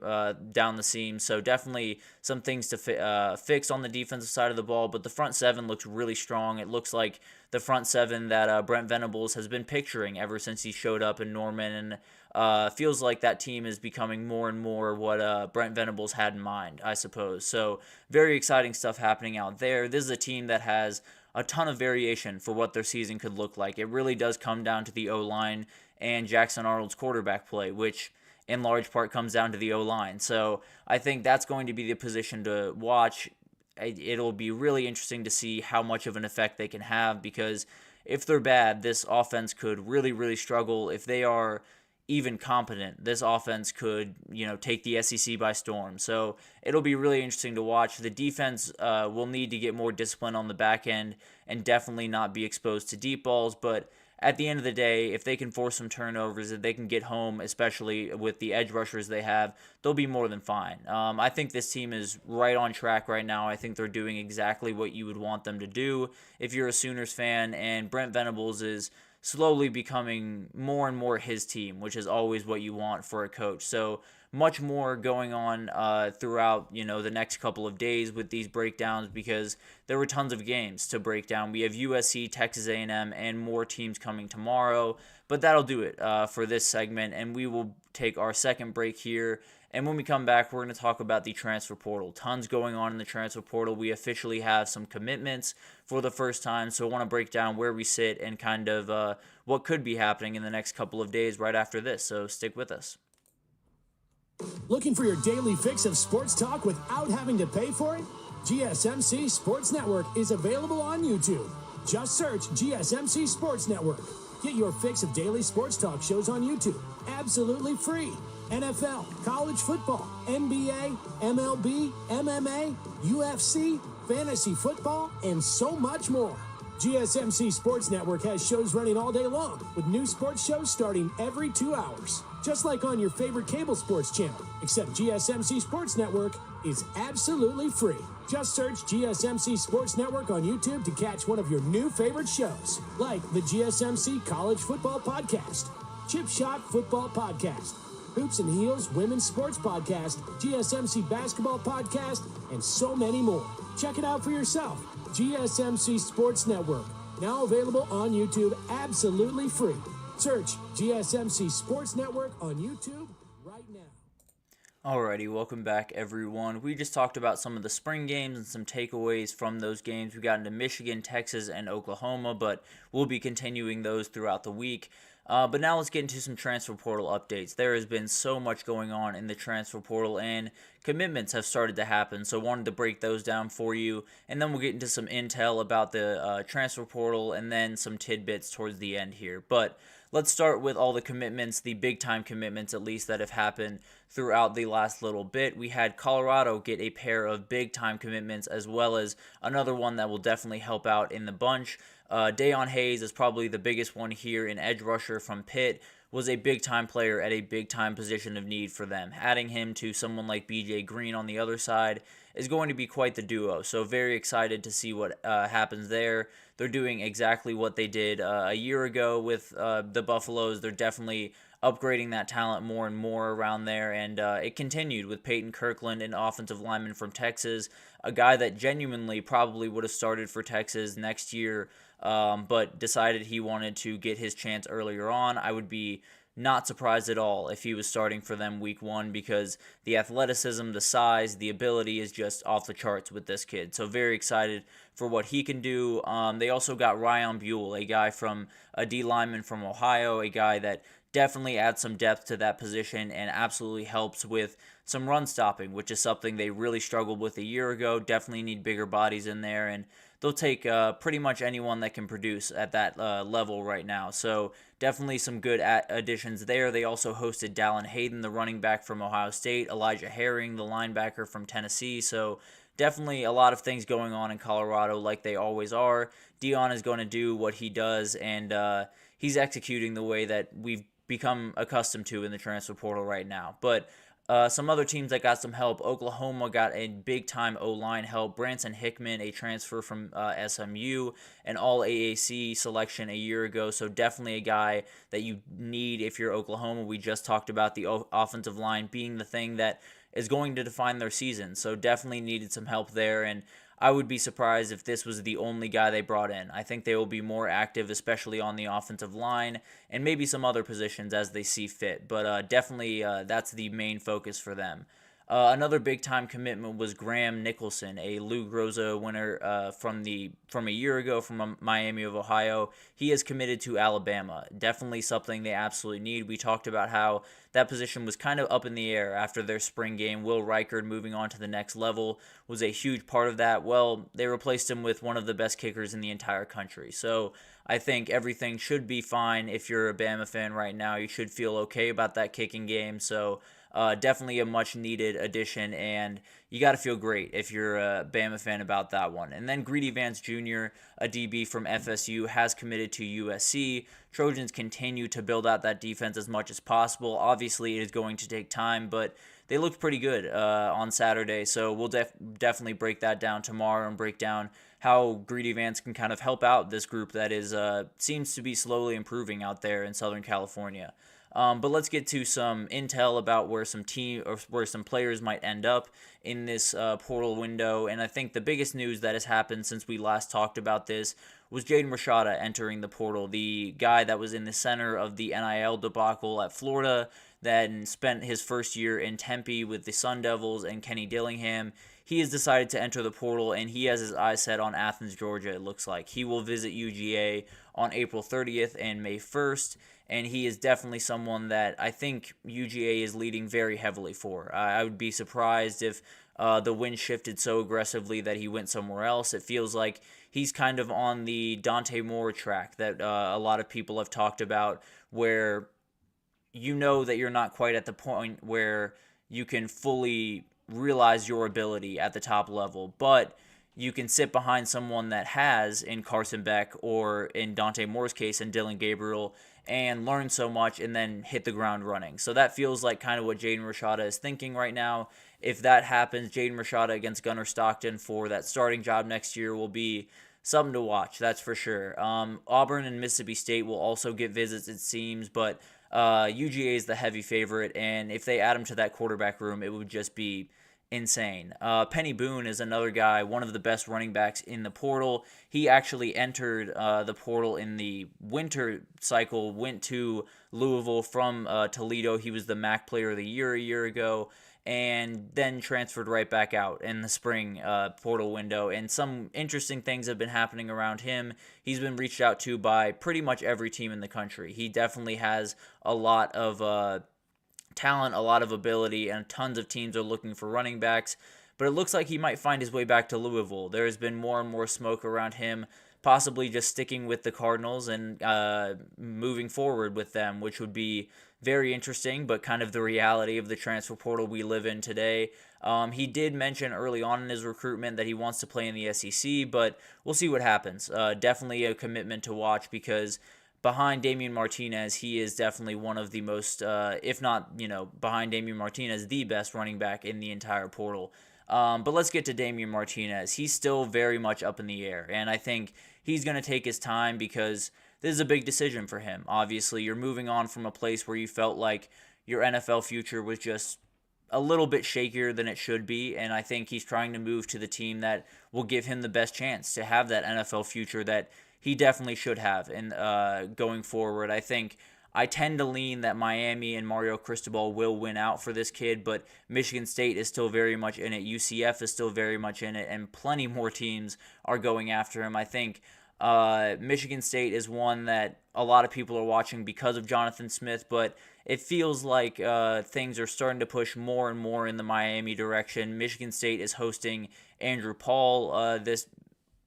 down the seam. So definitely some things to fix on the defensive side of the ball. But the front seven looks really strong. It looks like the front seven that Brent Venables has been picturing ever since he showed up in Norman. And feels like that team is becoming more and more what Brent Venables had in mind, I suppose. So very exciting stuff happening out there. This is a team that has a ton of variation for what their season could look like. It really does come down to the O-line and Jackson Arnold's quarterback play, which in large part comes down to the O-line. So I think that's going to be the position to watch. It'll be really interesting to see how much of an effect they can have, because if they're bad, this offense could really, really struggle. If they are even competent, this offense could, take the SEC by storm. So it'll be really interesting to watch. The defense will need to get more discipline on the back end and definitely not be exposed to deep balls, but at the end of the day, if they can force some turnovers, if they can get home, especially with the edge rushers they have, they'll be more than fine. I think this team is right on track right now. I think they're doing exactly what you would want them to do if you're a Sooners fan, and Brent Venables is slowly becoming more and more his team, which is always what you want for a coach. So much more going on throughout the next couple of days with these breakdowns, because there were tons of games to break down. We have USC, Texas A&M, and more teams coming tomorrow. But that'll do it for this segment, and we will take our second break here. And when we come back, we're going to talk about the transfer portal. Tons going on in the transfer portal. We officially have some commitments for the first time, so I want to break down where we sit and kind of what could be happening in the next couple of days right after this. So stick with us. Looking for your daily fix of sports talk without having to pay for it? GSMC Sports Network is available on YouTube. Just search GSMC Sports Network. Get your fix of daily sports talk shows on YouTube, absolutely free. NFL, college football, NBA, MLB, MMA, UFC, fantasy football, and so much more. GSMC Sports Network has shows running all day long, with new sports shows starting every 2 hours. Just like on your favorite cable sports channel, except GSMC Sports Network is absolutely free. Just search GSMC Sports Network on YouTube to catch one of your new favorite shows, like the GSMC College Football Podcast, Chip Shot Football Podcast, Hoops and Heels Women's Sports Podcast, GSMC Basketball Podcast, and so many more. Check it out for yourself. GSMC Sports Network, now available on YouTube absolutely free. Search GSMC Sports Network on YouTube right now. Alrighty, welcome back everyone. We just talked about some of the spring games and some takeaways from those games. We got into Michigan, Texas, and Oklahoma, but we'll be continuing those throughout the week. But now let's get into some transfer portal updates. There has been so much going on in the transfer portal, and commitments have started to happen, so I wanted to break those down for you, and then we'll get into some intel about the transfer portal, and then some tidbits towards the end here. But let's start with all the commitments, the big-time commitments at least, that have happened throughout the last little bit. We had Colorado get a pair of big-time commitments, as well as another one that will definitely help out in the bunch. Dayon Hayes is probably the biggest one here, an edge rusher from Pitt, was a big-time player at a big-time position of need for them. Adding him to someone like B.J. Green on the other side is going to be quite the duo, so very excited to see what happens there. They're doing exactly what they did a year ago with the Buffaloes. They're definitely upgrading that talent more and more around there, and it continued with Peyton Kirkland, an offensive lineman from Texas, a guy that genuinely probably would have started for Texas next year, but decided he wanted to get his chance earlier on. I would be not surprised at all if he was starting for them week one, because the athleticism, the size, the ability is just off the charts with this kid. So very excited for what he can do. They also got Ryan Buell, a guy from a D lineman from Ohio, a guy that definitely adds some depth to that position and absolutely helps with some run stopping, which is something they really struggled with a year ago. Definitely need bigger bodies in there, and they'll take pretty much anyone that can produce at that level right now. So definitely some good additions there. They also hosted Dallin Hayden, the running back from Ohio State, Elijah Herring, the linebacker from Tennessee. So definitely a lot of things going on in Colorado, like they always are. Deion is going to do what he does, and he's executing the way that we've become accustomed to in the transfer portal right now. But some other teams that got some help. Oklahoma got a big-time O-line help. Branson Hickman, a transfer from SMU, an all-AAC selection a year ago. So definitely a guy that you need if you're Oklahoma. We just talked about the offensive line being the thing that is going to define their season. So definitely needed some help there, and I would be surprised if this was the only guy they brought in. I think they will be more active, especially on the offensive line, and maybe some other positions as they see fit. But definitely that's the main focus for them. Another big-time commitment was Graham Nicholson, a Lou Groza winner from a year ago from Miami of Ohio. He is committed to Alabama. Definitely something they absolutely need. We talked about how that position was kind of up in the air after their spring game. Will Reichard moving on to the next level was a huge part of that. Well, they replaced him with one of the best kickers in the entire country. So I think everything should be fine. If you're a Bama fan right now, you should feel okay about that kicking game. So definitely a much-needed addition, and you got to feel great if you're a Bama fan about that one. And then Greedy Vance Jr., a DB from FSU, has committed to USC. Trojans continue to build out that defense as much as possible. Obviously, it is going to take time, but they looked pretty good on Saturday, so we'll definitely break that down tomorrow and break down how Greedy Vance can kind of help out this group that is seems to be slowly improving out there in Southern California. But let's get to some intel about where some players might end up in this portal window. And I think the biggest news that has happened since we last talked about this was Jaden Rashada entering the portal, the guy that was in the center of the NIL debacle at Florida, then spent his first year in Tempe with the Sun Devils and Kenny Dillingham. He has decided to enter the portal, and he has his eyes set on Athens, Georgia, it looks like. He will visit UGA on April 30th and May 1st, and he is definitely someone that I think UGA is leading very heavily for. I would be surprised if the wind shifted so aggressively that he went somewhere else. It feels like he's kind of on the Dante Moore track that a lot of people have talked about, where you know that you're not quite at the point where you can fully realize your ability at the top level, but you can sit behind someone that has, in Carson Beck or in Dante Moore's case, in Dylan Gabriel, and learn so much and then hit the ground running. So that feels like kind of what Jaden Rashada is thinking right now. If that happens, Jaden Rashada against Gunnar Stockton for that starting job next year will be something to watch, that's for sure. Auburn and Mississippi State will also get visits, it seems, but UGA is the heavy favorite, and if they add him to that quarterback room, it would just be insane. Penny Boone is another guy, one of the best running backs in the portal. He actually entered the portal in the winter cycle, went to Louisville from Toledo. He was the MAC Player of the Year a year ago, and then transferred right back out in the spring portal window. And some interesting things have been happening around him. He's been reached out to by pretty much every team in the country. He definitely has a lot of talent, a lot of ability, and tons of teams are looking for running backs. But it looks like he might find his way back to Louisville. There has been more and more smoke around him, possibly just sticking with the Cardinals and moving forward with them, which would be very interesting, but kind of the reality of the transfer portal we live in today. He did mention early on in his recruitment that he wants to play in the SEC, but we'll see what happens. Definitely a commitment to watch, because behind Damian Martinez, he is definitely one of the most, if not, behind Damian Martinez, the best running back in the entire portal. But let's get to Damian Martinez. He's still very much up in the air, and I think he's going to take his time because this is a big decision for him. Obviously, you're moving on from a place where you felt like your NFL future was just a little bit shakier than it should be, and I think he's trying to move to the team that will give him the best chance to have that NFL future that he definitely should have. And going forward, I tend to lean that Miami and Mario Cristobal will win out for this kid, but Michigan State is still very much in it. UCF is still very much in it, and plenty more teams are going after him. I think Michigan State is one that a lot of people are watching because of Jonathan Smith, but it feels like things are starting to push more and more in the Miami direction. Michigan State is hosting Andrew Paul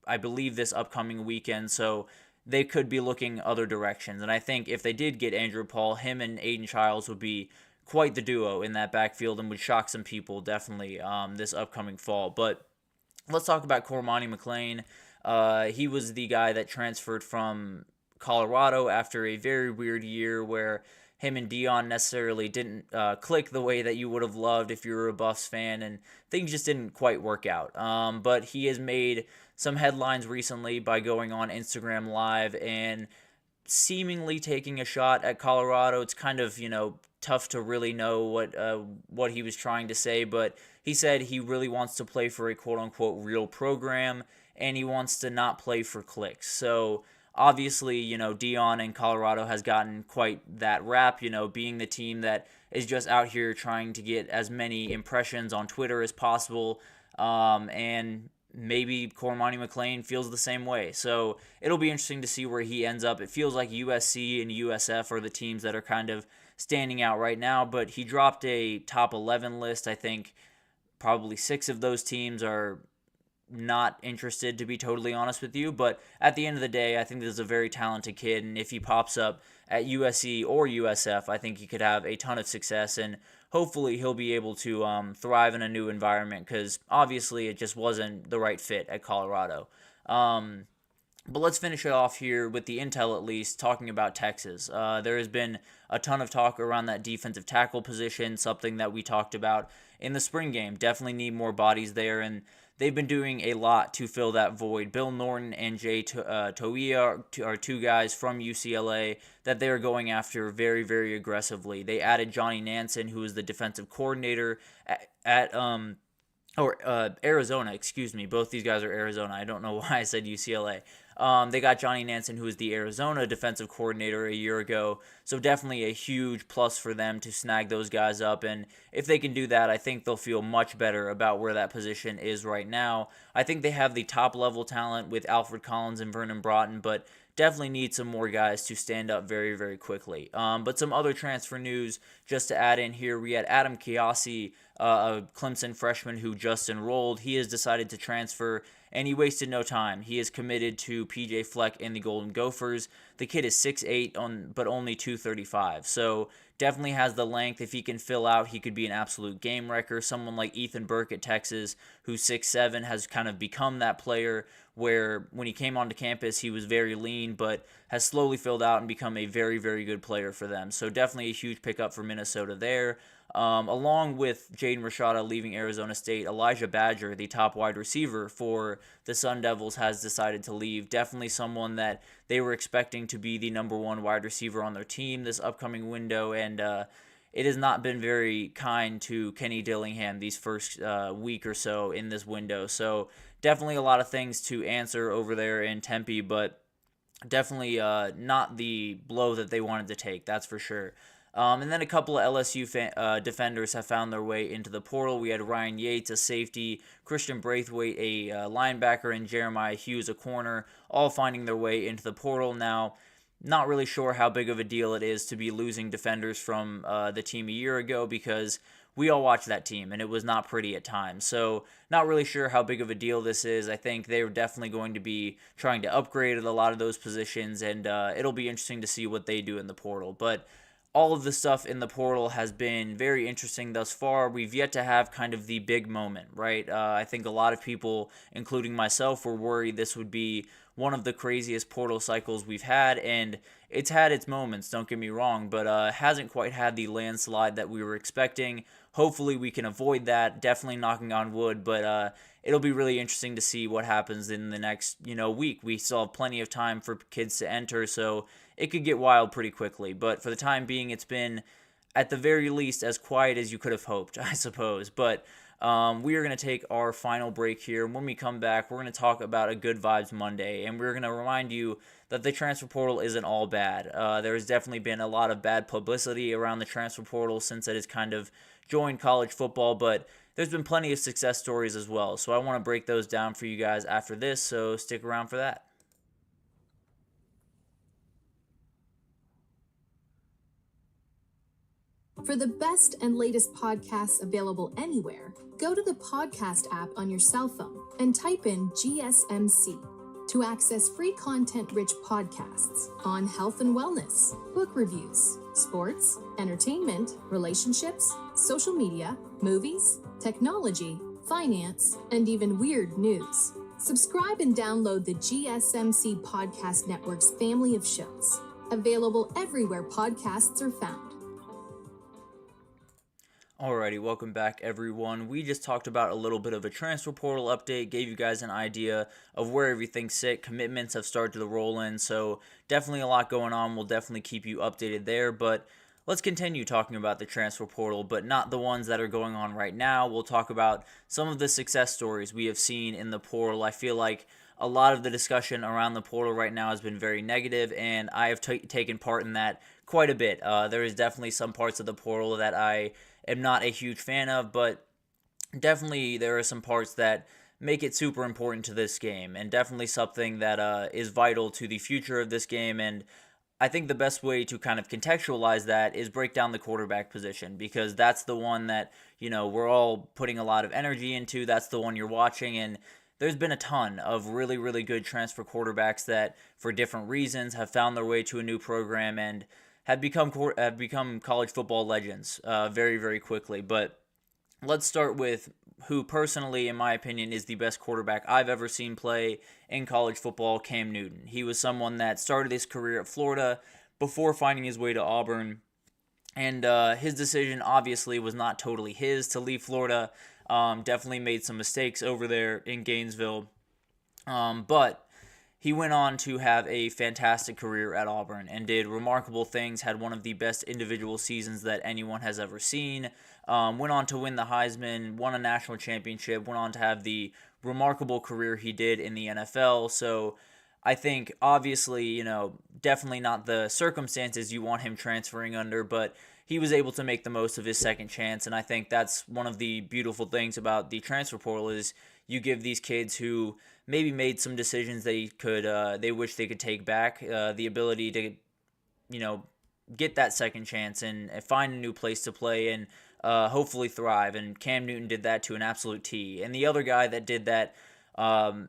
I believe this upcoming weekend, so they could be looking other directions. And I think if they did get Andrew Paul, him and Aiden Childs would be quite the duo in that backfield and would shock some people definitely this upcoming fall. But let's talk about Cormani McClain. He was the guy that transferred from Colorado after a very weird year where him and Dion necessarily didn't click the way that you would have loved if you were a Buffs fan, and things just didn't quite work out. But he has made some headlines recently by going on Instagram Live and seemingly taking a shot at Colorado. It's kind of, tough to really know what he was trying to say, but he said he really wants to play for a quote-unquote real program, and he wants to not play for clicks. So obviously, Dion in Colorado has gotten quite that rap, being the team that is just out here trying to get as many impressions on Twitter as possible, and maybe Cormani McClain feels the same way. So it'll be interesting to see where he ends up. It feels like USC and USF are the teams that are kind of standing out right now, but he dropped a top 11 list. I think probably 6 of those teams are not interested, to be totally honest with you. But at the end of the day, I think this is a very talented kid, and if he pops up at USC or USF, I think he could have a ton of success, and hopefully he'll be able to thrive in a new environment, because obviously it just wasn't the right fit at Colorado. But let's finish it off here with the intel, at least, talking about Texas. There has been a ton of talk around that defensive tackle position, something that we talked about in the spring game. Definitely need more bodies there, and they've been doing a lot to fill that void. Bill Norton and Jay Toia are two guys from UCLA that they are going after very, very aggressively. They added Johnny Nansen, who is the defensive coordinator at Arizona, excuse me. Both these guys are Arizona. I don't know why I said UCLA. They got Johnny Nansen, who was the Arizona defensive coordinator a year ago, so definitely a huge plus for them to snag those guys up, and if they can do that, I think they'll feel much better about where that position is right now. I think they have the top-level talent with Alfred Collins and Vernon Broughton, but definitely need some more guys to stand up very, very quickly. But some other transfer news just to add in here, we had Adam Kiasi, a Clemson freshman who just enrolled. He has decided to transfer, and he wasted no time. He is committed to PJ Fleck and the Golden Gophers. The kid is 6'8", but only 235, so definitely has the length. If he can fill out, he could be an absolute game wrecker. Someone like Ethan Burke at Texas, who's 6'7", has kind of become that player where when he came onto campus, he was very lean, but has slowly filled out and become a very, very good player for them. So definitely a huge pickup for Minnesota there. Along with Jaden Rashada leaving Arizona State, Elijah Badger, the top wide receiver for the Sun Devils, has decided to leave. Definitely someone that they were expecting to be the number one wide receiver on their team this upcoming window, and it has not been very kind to Kenny Dillingham these first week or so in this window. So definitely a lot of things to answer over there in Tempe, but definitely not the blow that they wanted to take, that's for sure. And then a couple of LSU defenders have found their way into the portal. We had Ryan Yates, a safety, Christian Braithwaite, a linebacker, and Jeremiah Hughes, a corner, all finding their way into the portal. Now, not really sure how big of a deal it is to be losing defenders from the team a year ago, because we all watched that team, and it was not pretty at times. So not really sure how big of a deal this is. I think they're definitely going to be trying to upgrade at a lot of those positions, and it'll be interesting to see what they do in the portal. But all of the stuff in the portal has been very interesting thus far. We've yet to have kind of the big moment, right? I think a lot of people, including myself, were worried this would be one of the craziest portal cycles we've had, and it's had its moments, don't get me wrong, but hasn't quite had the landslide that we were expecting. Hopefully we can avoid that, definitely knocking on wood, but it'll be really interesting to see what happens in the next, week. We still have plenty of time for kids to enter, so it could get wild pretty quickly. But for the time being, it's been, at the very least, as quiet as you could have hoped, I suppose. But we are going to take our final break here. When we come back, we're going to talk about a Good Vibes Monday, and we're going to remind you that the transfer portal isn't all bad. There has definitely been a lot of bad publicity around the transfer portal since it has kind of joined college football, but there's been plenty of success stories as well. So I want to break those down for you guys after this, so stick around for that. For the best and latest podcasts available anywhere, go to the podcast app on your cell phone and type in GSMC to access free content-rich podcasts on health and wellness, book reviews, sports, entertainment, relationships, social media, movies, technology, finance, and even weird news. Subscribe and download the GSMC Podcast Network's family of shows, available everywhere podcasts are found. Alrighty, welcome back everyone. We just talked about a little bit of a transfer portal update, gave you guys an idea of where everything sit. Commitments have started to roll in, so definitely a lot going on. We'll definitely keep you updated there, but let's continue talking about the transfer portal, but not the ones that are going on right now. We'll talk about some of the success stories we have seen in the portal. I feel like a lot of the discussion around the portal right now has been very negative, and I have taken part in that quite a bit. There is definitely some parts of the portal that I am not a huge fan of, but definitely there are some parts that make it super important to this game, and definitely something that is vital to the future of this game. And I think the best way to kind of contextualize that is break down the quarterback position, because that's the one that, we're all putting a lot of energy into. That's the one you're watching, and there's been a ton of really, really good transfer quarterbacks that, for different reasons, have found their way to a new program and have become college football legends very, very quickly. But let's start with who personally, in my opinion, is the best quarterback I've ever seen play in college football, Cam Newton. He was someone that started his career at Florida before finding his way to Auburn. And his decision obviously was not totally his to leave Florida. Definitely made some mistakes over there in Gainesville. But he went on to have a fantastic career at Auburn and did remarkable things, had one of the best individual seasons that anyone has ever seen, went on to win the Heisman, won a national championship, went on to have the remarkable career he did in the NFL. So I think, obviously, definitely not the circumstances you want him transferring under, but he was able to make the most of his second chance, and I think that's one of the beautiful things about the transfer portal is you give these kids who maybe made some decisions they wish they could take back, the ability to, get that second chance and find a new place to play and hopefully thrive, and Cam Newton did that to an absolute T. And the other guy that did that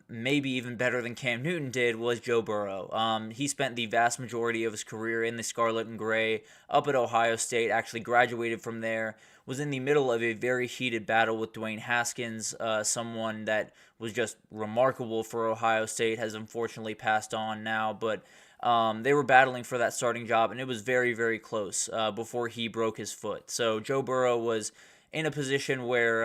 maybe even better than Cam Newton did was Joe Burrow. He spent the vast majority of his career in the scarlet and gray up at Ohio State, actually graduated from there, was in the middle of a very heated battle with Dwayne Haskins, someone that was just remarkable for Ohio State, has unfortunately passed on now, but they were battling for that starting job, and it was very, very close before he broke his foot. So Joe Burrow was in a position where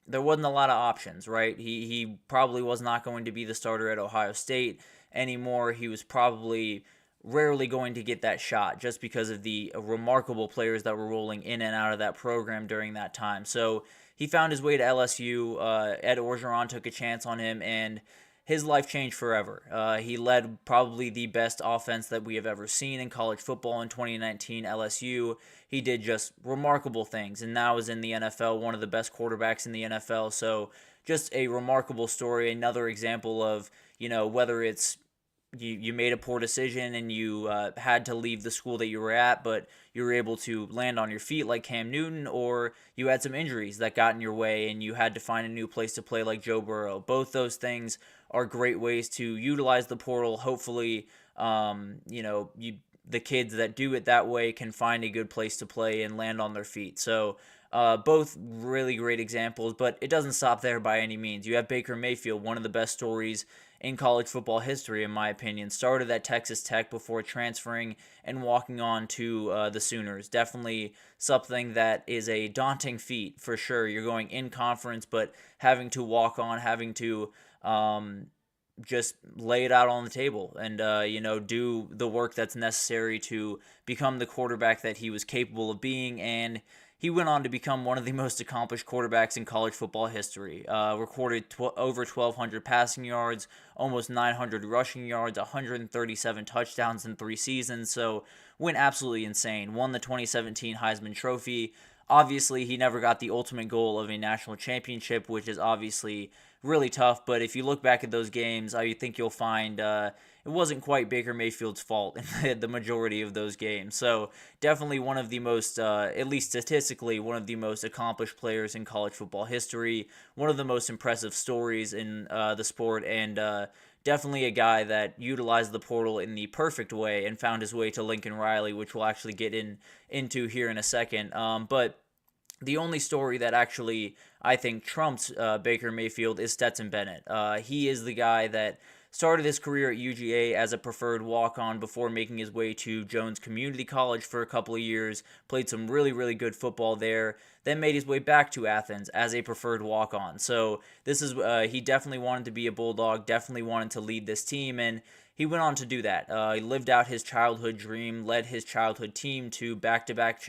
there wasn't a lot of options, right? He probably was not going to be the starter at Ohio State anymore. He was probably rarely going to get that shot just because of the remarkable players that were rolling in and out of that program during that time. So he found his way to LSU. Ed Orgeron took a chance on him, and his life changed forever. He led probably the best offense that we have ever seen in college football in 2019, LSU. He did just remarkable things, and now is in the NFL, one of the best quarterbacks in the NFL. So just a remarkable story, another example of, whether it's you made a poor decision and you had to leave the school that you were at, but you were able to land on your feet like Cam Newton, or you had some injuries that got in your way and you had to find a new place to play like Joe Burrow. Both those things are great ways to utilize the portal. Hopefully, the kids that do it that way can find a good place to play and land on their feet. So both really great examples, but it doesn't stop there by any means. You have Baker Mayfield, one of the best stories in college football history, in my opinion. Started at Texas Tech before transferring and walking on to the Sooners. Definitely something that is a daunting feat for sure. You're going in conference, but having to walk on, having to just lay it out on the table and, do the work that's necessary to become the quarterback that he was capable of being. And he went on to become one of the most accomplished quarterbacks in college football history. Recorded over 1,200 passing yards, almost 900 rushing yards, 137 touchdowns in 3 seasons. So went absolutely insane. Won the 2017 Heisman Trophy. Obviously, he never got the ultimate goal of a national championship, which is obviously really tough. But if you look back at those games, I think you'll find it wasn't quite Baker Mayfield's fault in the majority of those games. So definitely one of the most, at least statistically, one of the most accomplished players in college football history. One of the most impressive stories in the sport, and definitely a guy that utilized the portal in the perfect way and found his way to Lincoln Riley, which we'll actually get into here in a second. But the only story that actually, I think, trumps Baker Mayfield is Stetson Bennett. He is the guy that started his career at UGA as a preferred walk-on before making his way to Jones Community College for a couple of years, played some really, really good football there, then made his way back to Athens as a preferred walk-on. So this is he definitely wanted to be a Bulldog, definitely wanted to lead this team, and he went on to do that. He lived out his childhood dream, led his childhood team to back-to-back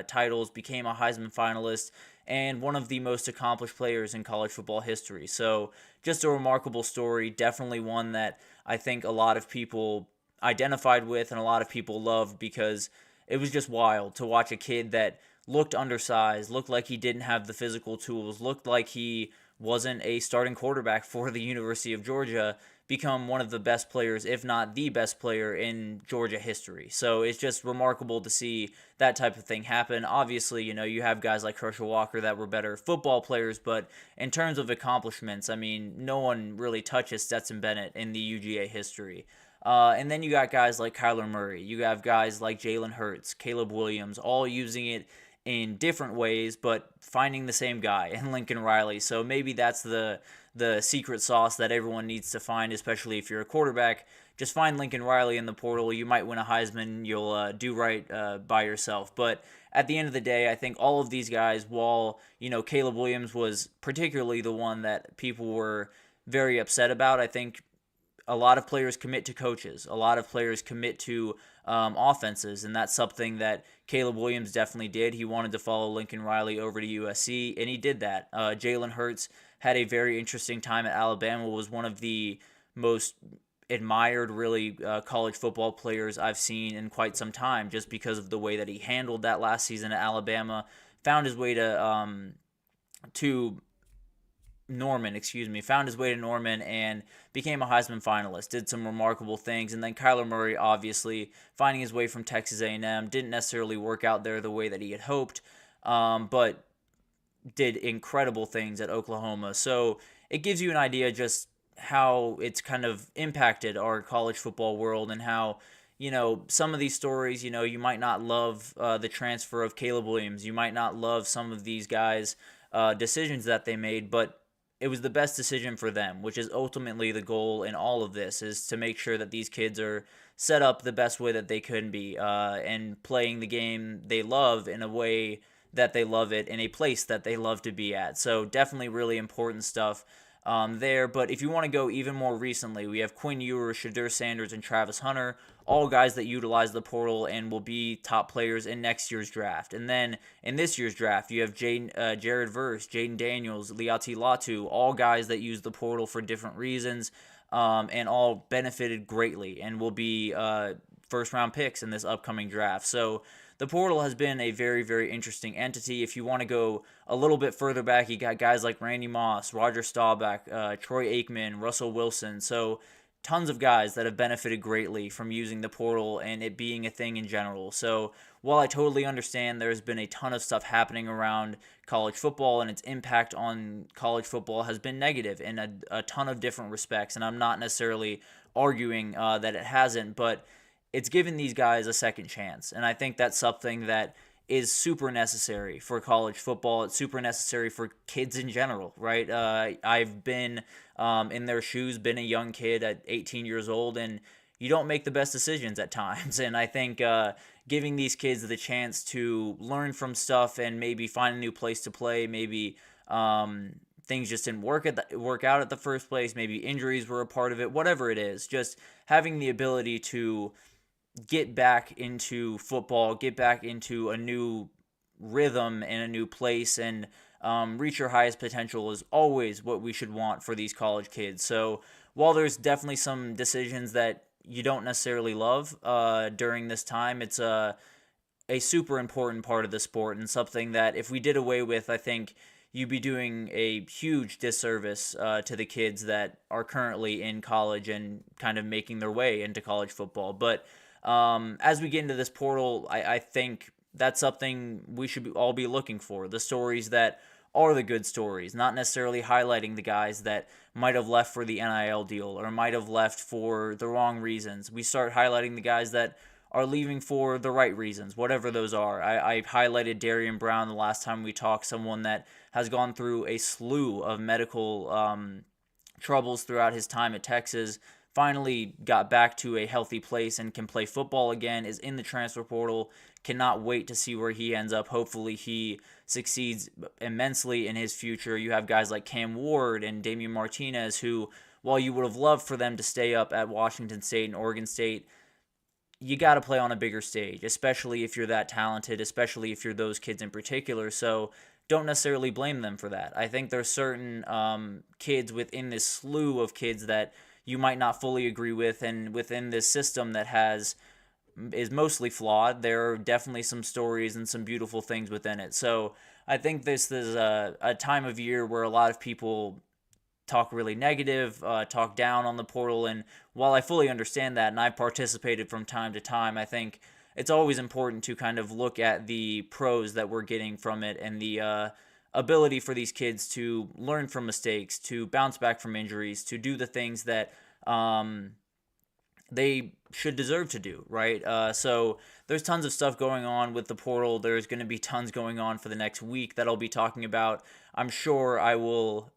titles, became a Heisman finalist, and one of the most accomplished players in college football history. So just a remarkable story, definitely one that I think a lot of people identified with and a lot of people loved, because it was just wild to watch a kid that looked undersized, looked like he didn't have the physical tools, looked like he wasn't a starting quarterback for the University of Georgia, become one of the best players, if not the best player in Georgia history. So it's just remarkable to see that type of thing happen. Obviously, you have guys like Herschel Walker that were better football players, but in terms of accomplishments, I mean, no one really touches Stetson Bennett in the UGA history. And then you got guys like Kyler Murray. You have guys like Jalen Hurts, Caleb Williams, all using it in different ways, but finding the same guy in Lincoln Riley. So maybe that's the secret sauce that everyone needs to find, especially if you're a quarterback. Just find Lincoln Riley in the portal. You might win a Heisman. You'll do right by yourself. But at the end of the day, I think all of these guys, while, Caleb Williams was particularly the one that people were very upset about, I think a lot of players commit to coaches. A lot of players commit to offenses, and that's something that Caleb Williams definitely did. He wanted to follow Lincoln Riley over to USC, and he did that. Jalen Hurts had a very interesting time at Alabama, was one of the most admired, really, college football players I've seen in quite some time, just because of the way that he handled that last season at Alabama. Found his way to Norman and became a Heisman finalist, did some remarkable things. And then Kyler Murray, obviously, finding his way from Texas A&M, didn't necessarily work out there the way that he had hoped, but did incredible things at Oklahoma. So it gives you an idea just how it's kind of impacted our college football world, and how, some of these stories, you might not love the transfer of Caleb Williams. You might not love some of these guys' decisions that they made, but it was the best decision for them, which is ultimately the goal in all of this, is to make sure that these kids are set up the best way that they can be, and playing the game they love in a way that they love it, in a place that they love to be at. So definitely really important stuff there. But if you want to go even more recently, we have Quinn Ewers, Shadur Sanders, and Travis Hunter, all guys that utilize the portal and will be top players in next year's draft. And then in this year's draft, you have Jared Verse, Jaden Daniels, Liati Latu, all guys that use the portal for different reasons, and all benefited greatly and will be first-round picks in this upcoming draft. So the portal has been a very, very interesting entity. If you want to go a little bit further back, you got guys like Randy Moss, Roger Staubach, Troy Aikman, Russell Wilson. So tons of guys that have benefited greatly from using the portal and it being a thing in general. So while I totally understand there's been a ton of stuff happening around college football and its impact on college football has been negative in a ton of different respects, and I'm not necessarily arguing that it hasn't, but it's given these guys a second chance. And I think that's something that is super necessary for college football. It's super necessary for kids in general, right? I've been in their shoes, been a young kid at 18 years old, and you don't make the best decisions at times. And I think giving these kids the chance to learn from stuff and maybe find a new place to play, maybe things just didn't work out at the first place, maybe injuries were a part of it, whatever it is, just having the ability to get back into football, get back into a new rhythm and a new place, and reach your highest potential is always what we should want for these college kids. So while there's definitely some decisions that you don't necessarily love during this time, it's a super important part of the sport, and something that if we did away with, I think you'd be doing a huge disservice to the kids that are currently in college and kind of making their way into college football. But as we get into this portal, I think that's something we should all be looking for. The stories that are the good stories, not necessarily highlighting the guys that might have left for the NIL deal or might have left for the wrong reasons. We start highlighting the guys that are leaving for the right reasons, whatever those are. I highlighted Darian Brown the last time we talked, someone that has gone through a slew of medical troubles throughout his time at Texas, finally got back to a healthy place and can play football again, is in the transfer portal, cannot wait to see where he ends up. Hopefully he succeeds immensely in his future. You have guys like Cam Ward and Damian Martinez who, while you would have loved for them to stay up at Washington State and Oregon State, you got to play on a bigger stage, especially if you're that talented, especially if you're those kids in particular. So don't necessarily blame them for that. I think there's certain kids within this slew of kids that you might not fully agree with, and within this system that is mostly flawed, there are definitely some stories and some beautiful things within it. So I think this is a time of year where a lot of people talk really negative, talk down on the portal. And while I fully understand that, and I've participated from time to time, I think it's always important to kind of look at the pros that we're getting from it and the ability for these kids to learn from mistakes, to bounce back from injuries, to do the things that they should deserve to do, right? So there's tons of stuff going on with the portal. There's going to be tons going on for the next week that I'll be talking about. I'm sure I will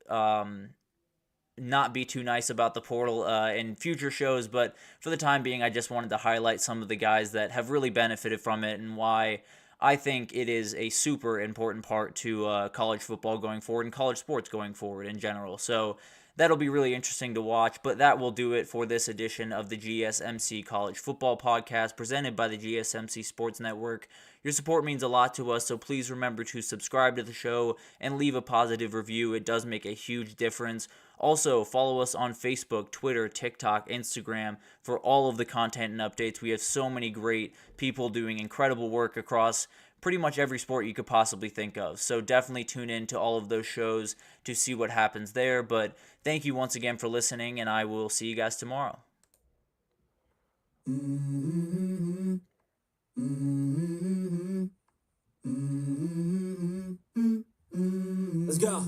not be too nice about the portal in future shows, but for the time being, I just wanted to highlight some of the guys that have really benefited from it and why I think it is a super important part to college football going forward and college sports going forward in general. So that'll be really interesting to watch, but that will do it for this edition of the GSMC College Football Podcast presented by the GSMC Sports Network. Your support means a lot to us, so please remember to subscribe to the show and leave a positive review. It does make a huge difference. Also, follow us on Facebook, Twitter, TikTok, Instagram for all of the content and updates. We have so many great people doing incredible work across pretty much every sport you could possibly think of. So definitely tune in to all of those shows to see what happens there. But thank you once again for listening, and I will see you guys tomorrow. Let's go.